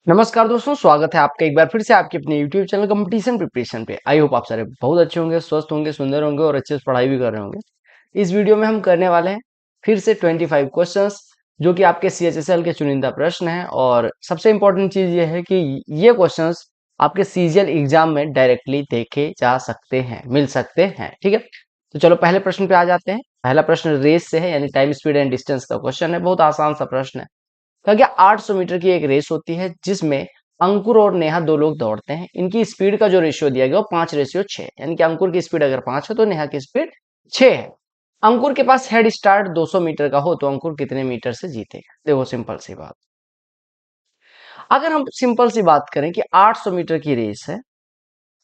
नमस्कार दोस्तों, स्वागत है आपका एक बार फिर से आपके अपने YouTube चैनल कंपटीशन प्रिपरेशन पे। आई होप आप सारे बहुत अच्छे होंगे, स्वस्थ होंगे, सुंदर होंगे और अच्छे से पढ़ाई भी कर रहे होंगे। इस वीडियो में हम करने वाले हैं फिर से 25 क्वेश्चंस जो कि आपके CHSL के चुनिंदा प्रश्न हैं। और सबसे इंपॉर्टेंट चीज ये है कि ये क्वेश्चंस आपके CGL एग्जाम में डायरेक्टली देखे जा सकते हैं, मिल सकते हैं। ठीक है, तो चलो पहले प्रश्न पे आ जाते हैं। पहला प्रश्न रेस से है, यानी टाइम, स्पीड एंड डिस्टेंस का क्वेश्चन है। बहुत आसान सा प्रश्न है। कहा गया 800 मीटर की एक रेस होती है जिसमें अंकुर और नेहा दो लोग दौड़ते हैं। इनकी स्पीड का जो रेशियो दिया गया वो 5:6, यानी कि अंकुर की स्पीड अगर 5 है तो नेहा की स्पीड 6 है। अंकुर के पास हेड स्टार्ट 200 मीटर का हो तो अंकुर कितने मीटर से जीतेगा। देखो सिंपल सी बात। अगर हम सिंपल सी बात करें कि 800 मीटर की रेस है,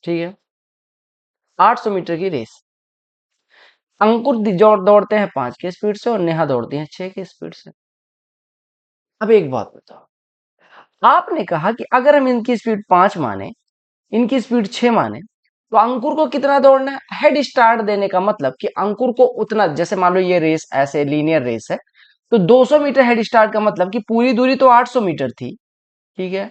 ठीक है, 800 मीटर की रेस, अंकुर दौड़ते हैं 5 की स्पीड से और नेहा दौड़ती है 6 की स्पीड से। अब एक बात बताओ, आपने कहा कि अगर हम इनकी स्पीड 5 माने, इनकी स्पीड 6 माने, तो अंकुर को कितना दौड़ना है। हेड स्टार्ट देने का मतलब कि अंकुर को उतना, जैसे मान लो ये रेस ऐसे लीनियर रेस है तो 200 मीटर हेड स्टार्ट का मतलब कि पूरी दूरी तो 800 मीटर थी, ठीक है,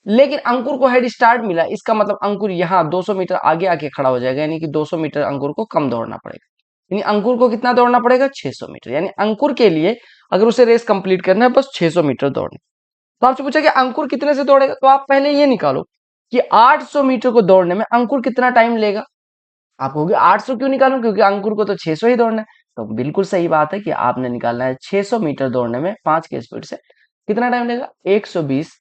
लेकिन अंकुर को हेड स्टार्ट मिला, इसका मतलब अंकुर यहाँ 200 मीटर आगे आके खड़ा हो जाएगा, यानी कि 200 मीटर अंकुर को कम दौड़ना पड़ेगा। यानी अंकुर को कितना दौड़ना पड़ेगा, 600 मीटर। यानी अंकुर के लिए अगर उसे रेस कंप्लीट करना है बस 600 मीटर दौड़ना। तो आपसे पूछा कि अंकुर कितने से दौड़ेगा, तो आप पहले ये निकालो कि 800 मीटर को दौड़ने में अंकुर कितना टाइम लेगा। आप कहोगे 800 क्यों निकालूं, क्योंकि अंकुर को तो 600 ही दौड़ना है। तो बिल्कुल सही बात है कि आपने निकालना है 600 मीटर दौड़ने में 5 की स्पीड से कितना टाइम लेगा। 120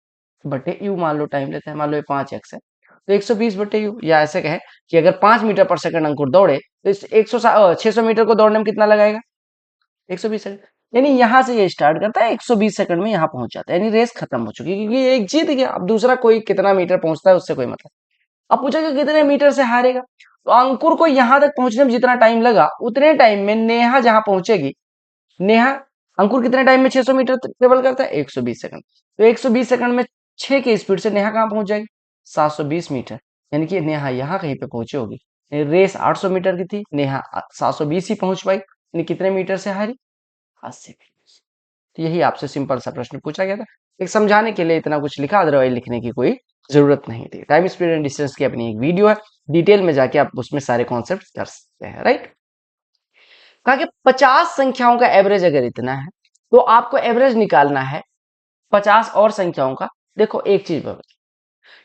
बटे यू मान लो टाइम लेते हैं, मान लो ये 5x है तो 120 बटे यू, या ऐसे कहें कि अगर 5 मीटर पर सेकंड अंकुर दौड़े तो इस 600 मीटर को दौड़ने में कितना लगाएगा, 120 सेकंड। यानी यहां से ये स्टार्ट करता है, 120 सेकंड में यहाँ पहुंच जाता है, यानी रेस खत्म हो चुकी है, क्योंकि ये एक जीत गया। अब दूसरा कोई कितना मीटर पहुंचता है उससे कोई मतलब। अब पूछा कि कितने मीटर से हारेगा, तो अंकुर को यहां तक पहुंचने में जितना टाइम लगा उतने टाइम में नेहा जहां पहुंचेगी, नेहा, अंकुर कितने टाइम में 600 मीटर ट्रेवल करता है, 120 सेकंड। तो 120 सेकंड में 6 की स्पीड से नेहा कहां पहुंच जाएगी, 720 मीटर। यानी कि नेहा यहाँ कहीं पे पहुंची होगी। रेस 800 मीटर की थी, नेहा 720 ही पहुंच पाई, यानी कितने मीटर से हारी, 80 मीटर। तो यही आपसे सिंपल सा प्रश्न पूछा गया था, एक समझाने के लिए इतना कुछ लिखा, अदरवाइज लिखने की कोई जरूरत नहीं थी। टाइम, स्पीड एंड डिस्टेंस की अपनी एक वीडियो है, डिटेल में जाके आप उसमें सारे कॉन्सेप्ट कर सकते हैं, राइट। कहा कि 50 संख्याओं का एवरेज अगर इतना है तो आपको एवरेज निकालना है 50 और संख्याओं का। देखो एक चीज बता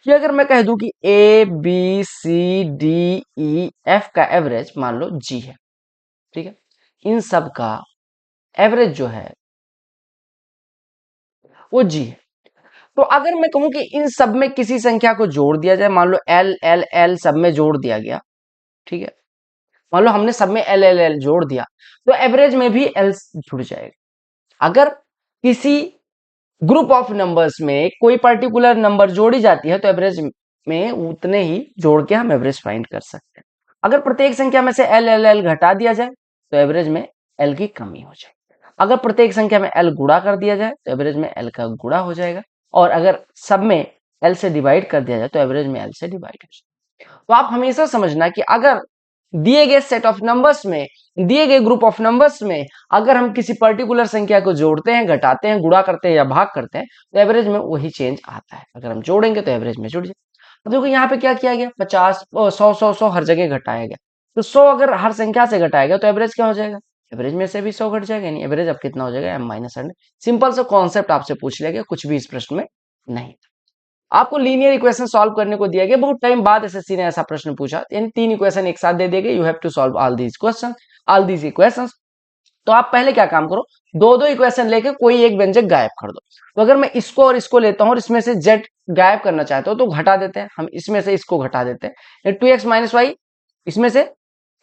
कि अगर मैं कह दूं कि ABCDEF का एवरेज मान लो G है, ठीक है, इन सब का एवरेज जो है वो G है। तो अगर मैं कहूं कि इन सब में किसी संख्या को जोड़ दिया जाए, मान लो L L L सब में जोड़ दिया गया, ठीक है, मान लो हमने सब में L L L जोड़ दिया तो एवरेज में भी L जुड़ जाएगा। अगर किसी ग्रुप ऑफ नंबर्स में कोई पर्टिकुलर नंबर जोड़ी जाती है तो एवरेज में उतने ही जोड़ के हम एवरेज फाइंड कर सकते हैं। अगर प्रत्येक संख्या में से L L L घटा दिया जाए तो एवरेज में L की कमी हो जाएगी। अगर प्रत्येक संख्या में L गुणा कर दिया जाए तो एवरेज में L का गुणा हो जाएगा। और अगर सब में L से डिवाइड कर दिया जाए तो एवरेज में L से डिवाइड हो जाएगा। तो आप हमेशा समझना कि अगर दिए गए सेट ऑफ नंबर्स में, दिए गए ग्रुप ऑफ नंबर्स में अगर हम किसी पर्टिकुलर संख्या को जोड़ते हैं, घटाते हैं, गुणा करते हैं या भाग करते हैं तो एवरेज में वही चेंज आता है। अगर हम जोड़ेंगे तो एवरेज में जुड़ जाए। अब देखो यहाँ पे क्या किया गया, 50, 100 हर जगह घटाया गया। तो 100 अगर हर संख्या से घटाया गया तो एवरेज क्या हो जाएगा, एवरेज में से भी 100 घट जाएगा, यानी एवरेज अब कितना हो जाएगा, M-100। सिंपल सा कॉन्सेप्ट आपसे पूछ लिया गया, कुछ भी इस प्रश्न में नहीं। आपको लीनियर इक्वेशन सॉल्व करने को दिया गया, बहुत टाइम बाद एसएससी ने ऐसा प्रश्न पूछा, यानी 3 इक्वेशन एक साथ दे देंगे, you have to solve all these question, all these equations. तो आप पहले क्या काम करो, दो दो इक्वेशन लेके कोई एक व्यंजक गायब कर दो। तो अगर मैं इसको और इसको लेता हूं और इसमें से z गायब करना चाहता हूं तो घटा देते हैं हम, इसमें से इसको घटा देते हैं, 2x माइनस वाई, इसमें से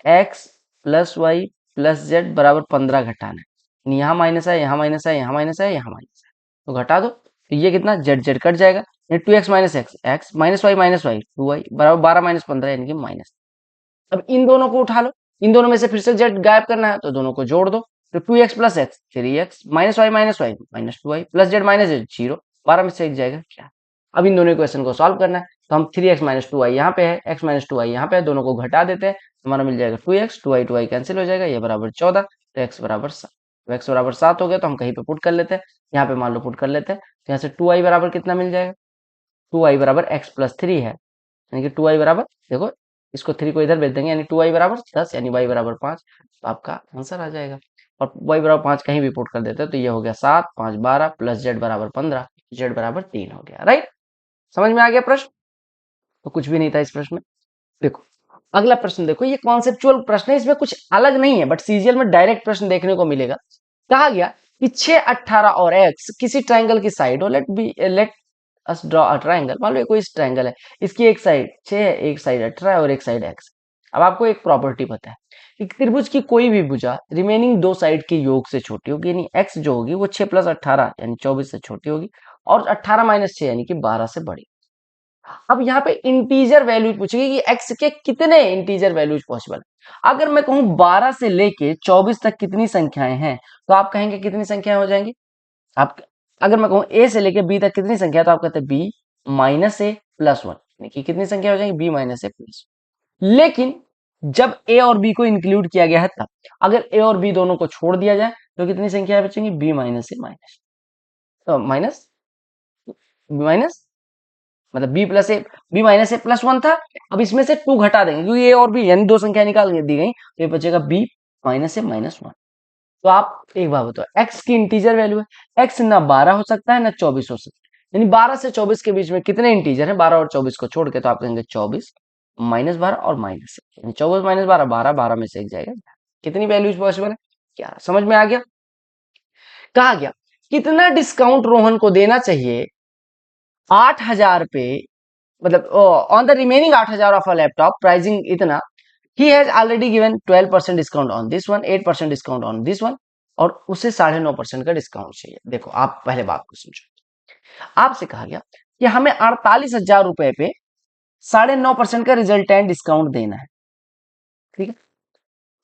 x plus y plus z बराबर 15 घटाना है। यहाँ माइनस है, यहाँ माइनस है, यहाँ माइनस है, यहाँ माइनस है, तो घटा दो। तो ये कितना, जेड जेड कट जाएगा, 2x minus x, x minus y 2y बराबर 12 माइनस 15, यानी कि माइनस। अब इन दोनों को उठा लो, इन दोनों में से फिर से जेड गायब करना है तो दोनों को जोड़ दो। तो 2x plus x 3x minus y minus 2y plus z minus z 0, 12 में से एक जाएगा क्या। अब इन दोनों इक्वेशन को सॉल्व करना है तो हम 3x माइनस 2y यहाँ पे है, x माइनस 2y यहाँ पे है, दोनों को घटा देते हैं, हमारा मिल जाएगा 2x, 2y कैंसिल हो जाएगा, ये बराबर 14, तो x बराबर 7। तो x बराबर 7 हो गया, तो हम कहीं पे पुट कर लेते हैं, यहाँ पे मान लो पुट कर लेते हैं, तो यहाँ से 2i बराबर कितना मिल जाएगा, 2i बराबर x+3 है, यानी कि 2i बराबर, देखो इसको 3 को इधर भेज देंगे, यानी 2i बराबर 10, यानी y बराबर 5, तो आपका आंसर आ जाएगा। और y बराबर 5 कहीं भी पुट कर देते हैं, तो ये हो गया 7, 5, 12 प्लस z बराबर 15, z बराबर 3 हो गया। राइट, समझ में आ गया प्रश्न? तो कुछ भी नहीं था इस प्रश्न में। देखो अगला प्रश्न, देखो ये कॉन्सेप्चुअल प्रश्न है, इसमें कुछ अलग नहीं है, बट सीजीएल में डायरेक्ट प्रश्न देखने को मिलेगा। कहा गया कि 6, 18 और x किसी ट्राइंगल की साइड हो, let us draw a triangle. मान लो कोई इस ट्राइंगल है, इसकी एक साइड 6 है, एक साइड 18 है और एक साइड x। अब आपको एक प्रॉपर्टी पता है कि त्रिभुज की कोई भी भुजा रिमेनिंग दो साइड के योग से छोटी होगी, यानी x जो होगी वो 6 + 18 यानी 24 से छोटी होगी, और 18 - 6 यानी कि 12 से बड़ी। अब यहाँ पे इंटीजर वैल्यूज पूछेगी कि x के कितने इंटीजर वैल्यूज पॉसिबल है। अगर मैं कहूं 12 से लेके 24 तक कितनी संख्याएं हैं, तो आप कहेंगे कितनी संख्याएं हो जाएंगी। आप अगर मैं कहूं a से लेके b तक कितनी संख्या है, तो आप कहते हैं b - a +1, यानी कि कितनी संख्या हो जाएंगी, b - a +1। लेकिन जब a और b को इंक्लूड किया गया है तब, अगर a और b दोनों को छोड़ दिया जाए तो कितनी संख्या बचेंगी, b - a माइनस माइनस मतलब b - a +1 था। अब इसमें से 2 घटा देंगे, क्योंकि a और b यानी दो संख्या निकाल दी गई, तो ये बचेगा b - a -1। तो आप एक बात बताओ, x की इंटीजर वैल्यू है, x ना 12 हो सकता है ना 24 हो सकता है, यानी 12 से 24 के बीच में कितने इंटीजर हैं, 12 और 24 को छोड़ के, तो आप कहेंगे 24 -12 और -1, यानी 24 - 12 12, 12 में से एक जाएगा। कितनी वैल्यूज पॉसिबल है, 11। समझ में आ गया। कहा गया कितना डिस्काउंट रोहन को देना चाहिए 8,000 पे, मतलब on the remaining 8,000 of a laptop pricing इतना, he has already given 12% discount on this one, 8% discount on this one, और उसे 9.5% का डिस्काउंट चाहिए। देखो आप पहले बात को समझो, आपसे कहा गया कि हमें 48,000 रुपए पे 9.5% का रिजल्टेंट डिस्काउंट देना है। ठीक है,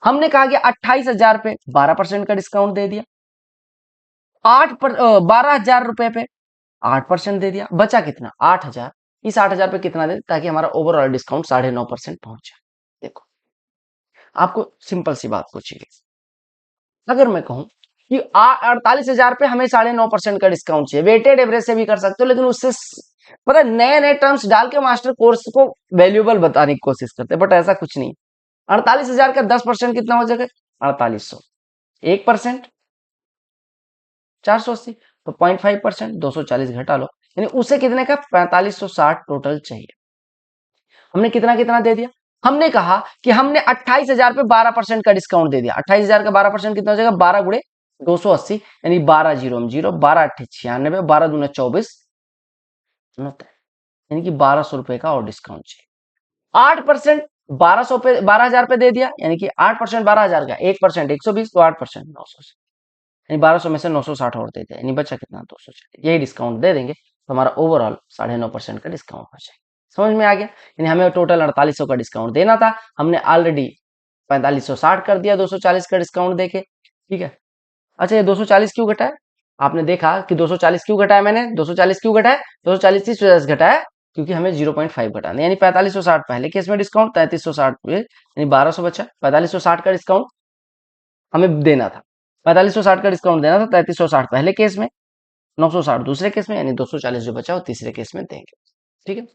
हमने कहा कि 28,000 पे 12% का डिस्काउंट दे दिया, 12,000 रुपए पे 8% दे दिया, बचा कितना 8,000। इस 8,000 पे कितना दे, ताकि हमारा ओवरऑल डिस्काउंट 9.5% पहुंच जाए। देखो आपको सिंपल सी बात पूछिए, अगर मैं कहूं कि 48,000 पे हमें 9.5% का डिस्काउंट चाहिए, वेटेड एवरेज से भी कर सकते हो, लेकिन उससे पता नए नए टर्म्स डाल के मास्टर कोर्स को वैल्यूएबल बताने की कोशिश करते हैं, बट ऐसा कुछ नहीं। 48,000 का 10% कितना हो जाएगा, 4800, 1% 480, तो 0.5% 240 घटा लो, यानी उसे कितने का 4560 टोटल चाहिए। हमने कितना कितना दे दिया, हमने कहा कि हमने 28,000 पे 12% का डिस्काउंट दे दिया। 28,000 का 12% कितना हो जाएगा, 12 गुणे 280, यानी 12 जीरो 0, 12 8 96, 12 दूना 24 होता है, यानी कि 1200 रुपए का और डिस्काउंट चाहिए। 8% 1200 पे 12,000 पे दे दिया, यानी कि 8% 12,000 का 1% 120, तो 8% 900, यानी 1200 में से 960 और देते हैं, यानी बचा कितना 240। यही डिस्काउंट दे देंगे तो हमारा ओवरऑल 9.5% का डिस्काउंट हो जाएगा। समझ में आ गया, यानी हमें टोटल 4800 का डिस्काउंट देना था, हमने ऑलरेडी 4560 कर दिया 240 का डिस्काउंट देके। ठीक है, अच्छा ये 240 क्यों घटा है, आपने देखा कि 240 क्यों घटाया, मैंने 240 क्यों घटाया, 240 इस वजह से घटाया क्योंकि हमें 0.5 घटाना, यानी 4560 पहले केस में डिस्काउंट, 3360 यानी 1200 बचा, 4560 का डिस्काउंट हमें देना था, 4560 का डिस्काउंट देना था, 3360 पहले केस में, 960 दूसरे केस में, यानी 240 जो बचा वो तीसरे केस में देंगे। ठीक है,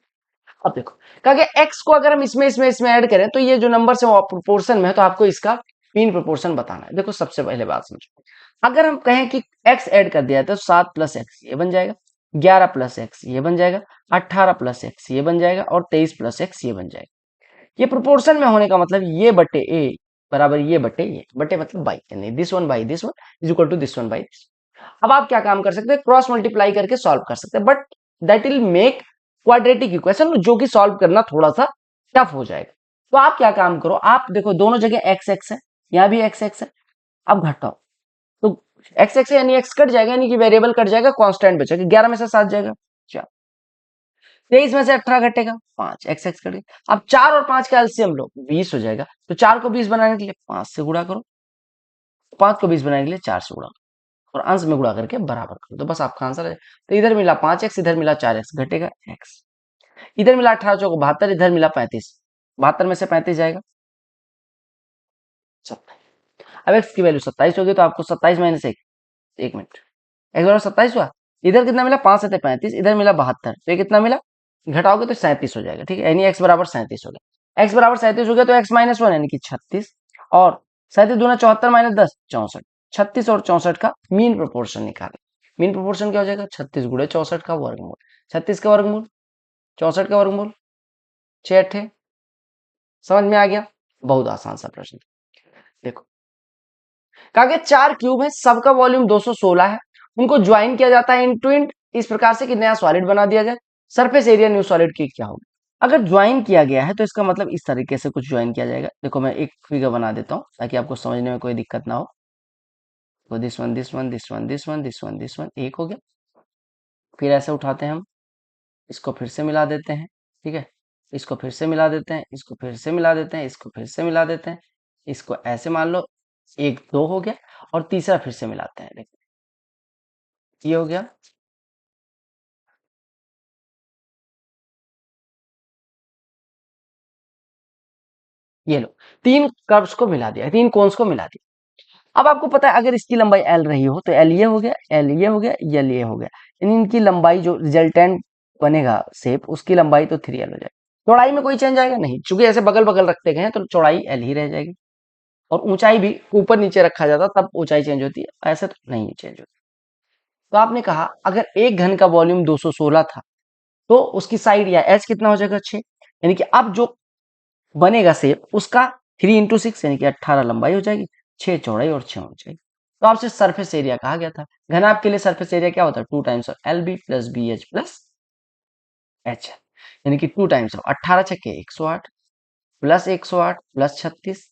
अब देखो कहा गया x को अगर हम इसमें ऐड करें तो ये जो नंबर है वो प्रोपोर्शन में है, तो आपको इसका मीन प्रोपोर्शन बताना है। देखो सबसे पहले बात समझो, अगर हम कहें कि x ऐड कर दिया तो 7 + x ये बन जाएगा, 11 + x ये बन जाएगा, 18 + x ये बन जाएगा, और 23 + x ये बन जाएगा। ये प्रोपोर्शन में होने का मतलब ये बटे a बराबर ये बटे ये, बटे मतलब बाई, यानी this one by this one is equal to this one by this. अब आप क्या काम कर सकते हैं, क्रॉस मल्टीप्लाई करके सॉल्व कर सकते हैं, but that will make quadratic equation, जो कि सॉल्व करना थोड़ा सा टफ हो जाएगा। तो आप क्या काम करो, आप देखो दोनों जगह एक्स एक्स है, यहाँ भी एक्स एक्स है, अब घटाओ तो एक्स एक्स यानी एक्स कट जाएगा, यानी कि वेरिएबल कट जाएगा, कांस्टेंट बचेगा, 11 में से 7 जाएगा 4, 23 में से 18 घटेगा 5, एक्स एक्स कटेगा। अब 4 और 5 का एलसीएम लो 20 हो जाएगा, तो 4 को 20 बनाने के लिए 5 से गुणा करो, 5 को 20 बनाने के लिए 4 से गुणा करो, और अंश में गुणा करके बराबर करो, तो बस आपका आंसर है। तो इधर मिला 5x, इधर मिला 4x, घटेगा x, इधर मिला 18 चौक 72, इधर मिला 35, 72 में से 35 जाएगा 70। अब x की वैल्यू 27 होगी तो आपको 27 माइनस 1 मिनट, x बराबर 27 हुआ। इधर कितना मिला, 5 7 35, इधर मिला 72, तो ये कितना मिला, घटाओगे तो 37 हो जाएगा। ठीक है, यानी x बराबर 37 हो गया। x बराबर 37 हो गया तो x माइनस 1 यानी कि 36, और 37 दूना 74 माइनस 10 64, 36 और 64 का मीन प्रोपोर्शन निकालें। मीन प्रोपोर्शन क्या हो जाएगा, 36 गुणे 64 का वर्गमूल, 36 का वर्गमूल 64 का वर्गमूल 6 समझ में आ गया। बहुत आसान सा प्रश्न। देखो कहा गया 4 क्यूब है, सबका वॉल्यूम 216 है, उनको ज्वाइन किया जाता है इंटू इंट इस प्रकार से कि नया सॉलिड बना दिया जाए। सरफेस एरिया न्यू सॉलिड की क्या होगी। अगर ज्वाइन किया गया है तो इसका मतलब इस तरीके से कुछ ज्वाइन किया जाएगा। देखो मैं एक फिगर बना देता हूं ताकि आपको समझने में कोई दिक्कत ना हो। तो this one this one this one this one this one this one एक हो गया। फिर ऐसे उठाते हैं हम, इसको फिर से मिला देते हैं। ठीक है, इसको फिर से मिला देते हैं, इसको फिर से मिला देते हैं, इसको फिर से मिला देते हैं, इसको ऐसे मान लो 1 2 हो गया, और तीसरा फिर से मिलाते हैं। देखो ये हो गया। ये लो, 3 कर्व्स को मिला दिया, 3 कोन्स को मिला दिया। अब आपको पता है अगर इसकी लंबाई एल रही हो तो एल ये हो गया, एल ये हो गया, एल ये हो गया, यानी इनकी लंबाई जो रिजल्टेंट बनेगा शेप उसकी लंबाई तो 3 एल हो जाएगी। चौड़ाई में कोई चेंज आएगा नहीं, क्योंकि ऐसे बगल बगल रखते गए हैं तो चौड़ाई एल ही रह जाएगी, और ऊंचाई भी ऊपर नीचे रखा जाता तब ऊंचाई चेंज होती है, ऐसे तो नहीं चेंज होती। तो आपने कहा अगर एक घन का वॉल्यूम 216 था तो उसकी साइड या एच कितना हो जाएगा 6, यानी कि अब जो बनेगा शेप उसका 3 × 6 यानी कि 18 लंबाई हो जाएगी, 6 चौड़ाई और 6 ऊंचाई। तो आपसे सरफेस एरिया कहा गया था। घनाभ के लिए सरफेस एरिया क्या होता है, 2 times of l b plus b h plus h, यानी कि 2 टाइम्स ऑफ 18 छक्के 108 प्लस 108 प्लस 36,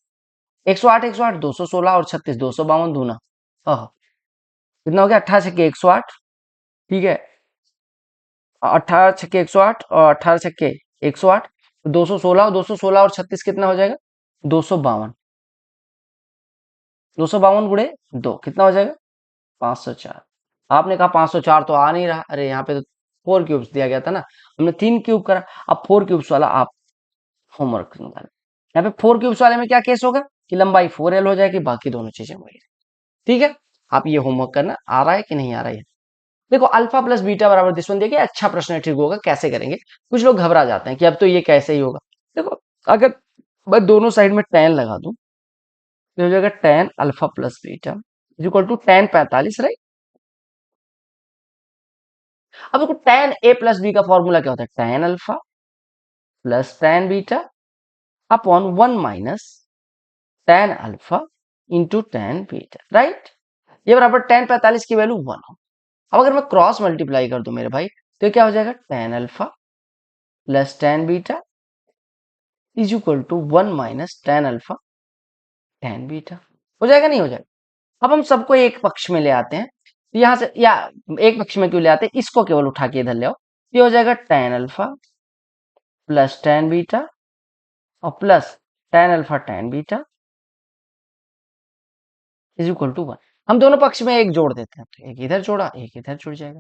108 108 216 और 36 252 दूना, हाँ कितना हो गया 18 छक्के 108। ठीक है, 18 छक्के 108 और 18 छक्के 108, 216 216 और 36 कितना हो जाएगा 252, 252 गुणे 2 कितना हो जाएगा 504। आपने कहा 504 तो आ नहीं रहा, अरे यहाँ पे तो 4 क्यूब्स दिया गया था ना, हमने 3 क्यूब करा। अब 4 क्यूब्स वाला आप होमवर्क निकालें। यहाँ पे 4 क्यूब्स वाले में क्या केस होगा कि लंबाई 4l हो जाएगी, बाकी दोनों चीजें वही। ठीक है, आप ये होमवर्क करना, आ रहा है कि नहीं आ रहा है। देखो अल्फा प्लस बीटा बराबर दिस वन देखिए, अच्छा प्रश्न है, ठीक होगा, कैसे करेंगे। कुछ लोग घबरा जाते हैं कि अब तो ये कैसे ही होगा। देखो अगर मैं दोनों साइड में tan लगा दूं तो हो जाएगा tan alpha plus beta is equal to tan 45, right. अब देखो tan a प्लस बी का फॉर्मूला क्या होता है, tan alpha plus tan beta upon 1 minus tan alpha into tan beta, right. ये बराबर tan 45 की वैल्यू 1 हो। अब अगर मैं क्रॉस मल्टीप्लाई कर दूं मेरे भाई तो क्या हो जाएगा tan alpha plus tan beta is equal to 1 minus tan alpha tan beta, हो जाएगा नहीं हो जाएगा। अब हम सबको एक पक्ष में ले आते हैं, तो यहां से या एक पक्ष में क्यों ले आते हैं, इसको केवल उठा के इधर ले आओ, ये हो जाएगा tan alpha plus tan beta और plus tan alpha tan beta is equal to 1। हम दोनों पक्ष में एक जोड़ देते हैं, तो एक इधर जोड़ा एक इधर जुड़ जाएगा।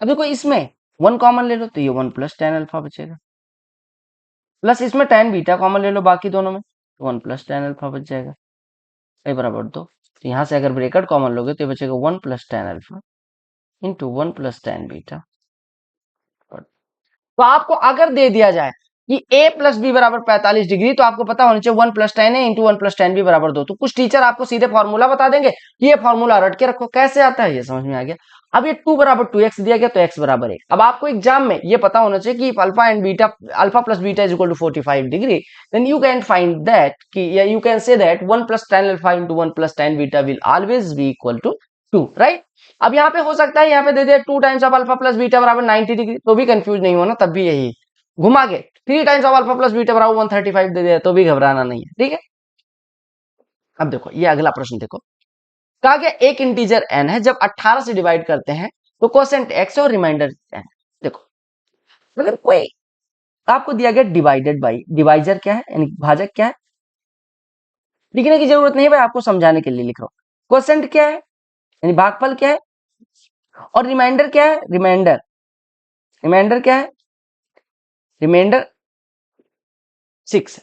अब देखो इसमें 1 कॉमन ले लो तो ये 1 प्लस tan अल्फा बचेगा, प्लस इसमें tan बीटा कॉमन ले लो बाकी दोनों में, 1 प्लस tan अल्फा बच जाएगा, ये बराबर 2। तो यहां से अगर ब्रेकेट कॉमन लोगे तो ये बचेगा 1 plus tan alpha into 1 plus tan beta. तो आपको अगर दे दिया जाए कि a प्लस बी बराबर 45 डिग्री, तो आपको पता होना चाहिए 1 प्लस टेन ए इंटू 1 प्लस टेन बी बराबर 2। तो कुछ टीचर आपको सीधे फॉर्मूला बता देंगे कि ये फॉर्मूला रट के रखो, कैसे आता है ये समझ में आ गया। अब ये 2 बराबर 2x दिया गया तो x बराबर 1। अब आपको एग्जाम में ये पता होना चाहिए कि alpha and beta, alpha plus beta is equal to 45 degree, then you can find that कि या you can say that 1 plus tan alpha into 1 plus tan beta will always be equal to 2, right. अब यहाँ पे हो सकता है यहाँ पे दे दे 2 times of alpha plus beta बराबर 90 डिग्री, तो भी कंफ्यूज नहीं होना, तब भी यही घुमा के 3 times of alpha plus beta बराबर 135 दे दिया तो भी घबराना नहीं है, ठीक है। अब देखो ये अगला प्रश्न देखो, कहा गया एक इंटीजर n है, जब 18 से डिवाइड करते हैं तो कोसेंट x और रिमाइंडर n। देखो अगर कोई आपको दिया गया डिवाइडेड बाई, डिवाइजर क्या है यानी भाजक क्या है, लिखने की जरूरत नहीं भाई, आपको समझाने के लिए लिख रहा हूं। कोसेंट क्या है यानी भागफल क्या है, और रिमाइंडर क्या है, रिमाइंडर, रिमाइंडर क्या है, रिमाइंडर 6।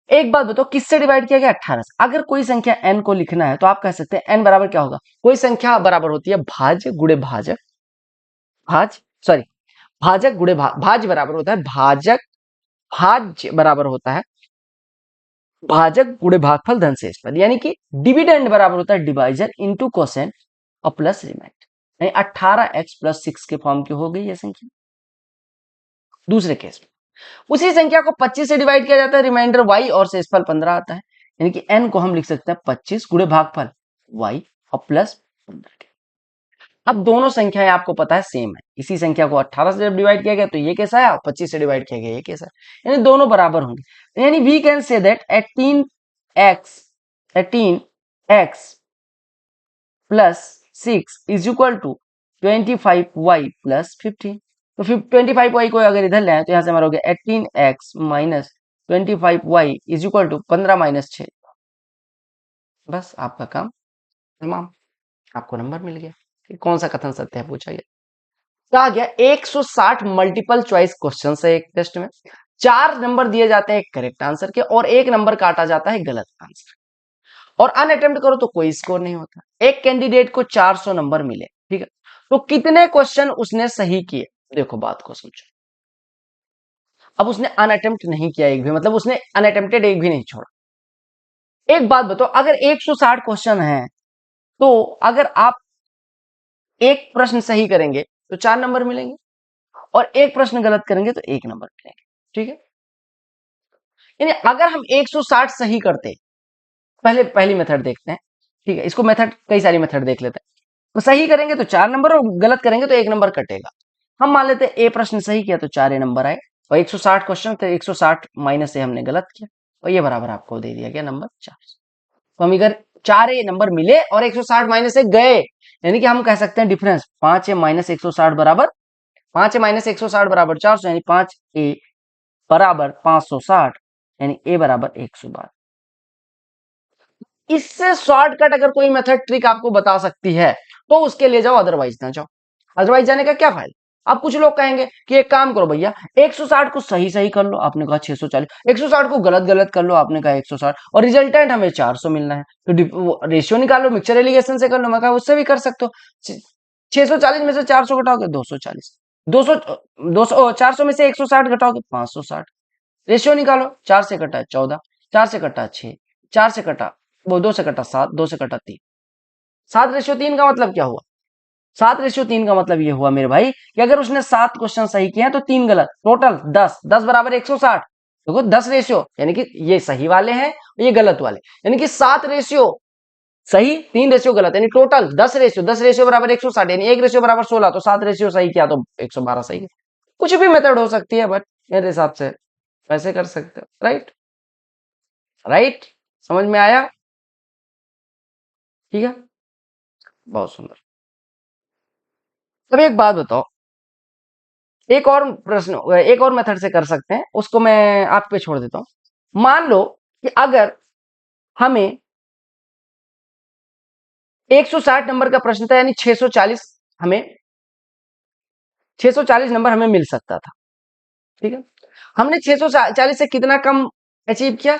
एक बात बताओ, किससे डिवाइड किया गया? 18 से। अगर कोई संख्या n को लिखना है तो आप कह सकते हैं n बराबर क्या होगा? कोई संख्या बराबर होती है भाज्य गुणे भाजक, भाजक गुणे भाज्य बराबर होता है भाज्य बराबर होता है भाजक गुणे भागफल धन शेषफल, यानी कि डिविडेंड बराबर होता है डिवाइजर इंटू कोसेंट और प्लस रिमाइंडर, यानी 18x+6 के फॉर्म की हो गई यह संख्या। दूसरे केस में उसी संख्या को 25 से डिवाइड किया जाता है, रिमाइंडर y और शेषफल 15 आता है, यानी कि n को हम लिख सकते हैं 25 गुणे भागफल y और प्लस 15। अब दोनों संख्याएं आपको पता है सेम है, इसी संख्या को 18 से जब डिवाइड किया गया तो ये कैसा है, 25 से डिवाइड किया गया ये कैसा है, यानी दोनों बराबर होंगे। यानी we can say that 18x plus 6 is equal to 25y plus 15। तो फिर 25y को अगर इधर ले आए तो यहां से हमारा हो गया 18x minus 25y is equal to 15 minus 6। बस आपका काम तमाम, आपको नंबर मिल गया। कौन सा कथन सत्य है पूछा गया? कहा गया 160 मल्टीपल चॉइस क्वेश्चन है एक टेस्ट में, 4 नंबर दिए जाते हैं करेक्ट आंसर के और 1 नंबर काटा जाता है गलत आंसर, और अनअटेम्प्ट करो तो कोई स्कोर नहीं होता। एक कैंडिडेट को 400 नंबर मिले, ठीक है, तो कितने क्वेश्चन उसने सही किए? देखो बात को समझो। अब उसने अनअटेम्प्ट नहीं किया एक भी, मतलब उसने अनअटेम्प्टेड एक भी नहीं छोड़ा। एक बात बताओ, अगर 160 क्वेश्चन है तो अगर आप एक प्रश्न सही करेंगे तो 4 नंबर मिलेंगे और एक प्रश्न गलत करेंगे तो 1 नंबर मिलेंगे, ठीक है। यानी अगर हम 160 सही करते, पहले पहली मेथड देखते हैं, ठीक है, इसको मेथड कई सारी मेथड देख लेते हैं। तो सही करेंगे तो 4 नंबर और गलत करेंगे तो 1 नंबर कटेगा। हम मान लेते हैं ए प्रश्न सही किया तो 4 नंबर आए, और 160 क्वेश्चन थे, 160 माइनस से हमने गलत किया और ये बराबर आपको दे दिया गया नंबर 4। तो हम अगर 4 नंबर मिले और 160 माइनस से गए, यानी कि हम कह सकते हैं डिफरेंस 5 माइनस 160 बराबर 5 माइनस 160 बराबर 400, यानी 5 बराबर 560, यानी ए बराबर 112। इससे शॉर्टकट अगर कोई मेथड ट्रिक आपको बता सकती है तो उसके लिए जाओ, अदरवाइज ना जाओ। अदरवाइज जाने का क्या फायदा? अब कुछ लोग कहेंगे कि एक काम करो भैया, 160 को सही सही कर लो, आपने कहा 640, 160 को गलत गलत कर लो, आपने कहा 160, और रिजल्टेंट हमें 400 मिलना है, तो रेशियो निकालो, मिक्सचर एलिगेशन से कर लो। मैं कहा उससे भी कर सकते हो, 640 में से 400 घटाओगे 240, 200 200 400 में से 160 घटाओगे 560, रेशियो निकालो, 4 से कटा 14, 4 से कटा 6, 4 से कटा वो 2 से कटा 7, 2 से कटा 3, 7:3 का मतलब क्या हुआ? 7:3 का मतलब ये हुआ मेरे भाई कि अगर उसने 7 क्वेश्चन सही किए हैं तो 3 गलत, टोटल 10, 10 बराबर 160। देखो 10 रेशियो, यानी कि ये सही वाले हैं ये गलत वाले, यानी कि 7 रेशियो सही 3 रेशियो गलत, यानी टोटल 10 रेशियो, 10 रेशियो बराबर 160, यानी 1 रेशियो बराबर 16, तो 7 रेशियो सही किया तो 112 सही है। कुछ भी मेथड हो सकती है, बट मेरे हिसाब से वैसे कर सकते हो, राइट राइट, समझ में आया? ठीक है, बहुत सुंदर। अब एक बात बताओ, एक और प्रश्न एक और मेथड से कर सकते हैं, उसको मैं आप पे छोड़ देता हूं। मान लो कि अगर हमें 160 नंबर का प्रश्न था, यानी 640 हमें 640 नंबर हमें मिल सकता था, ठीक है। हमने 640 से कितना कम अचीव किया?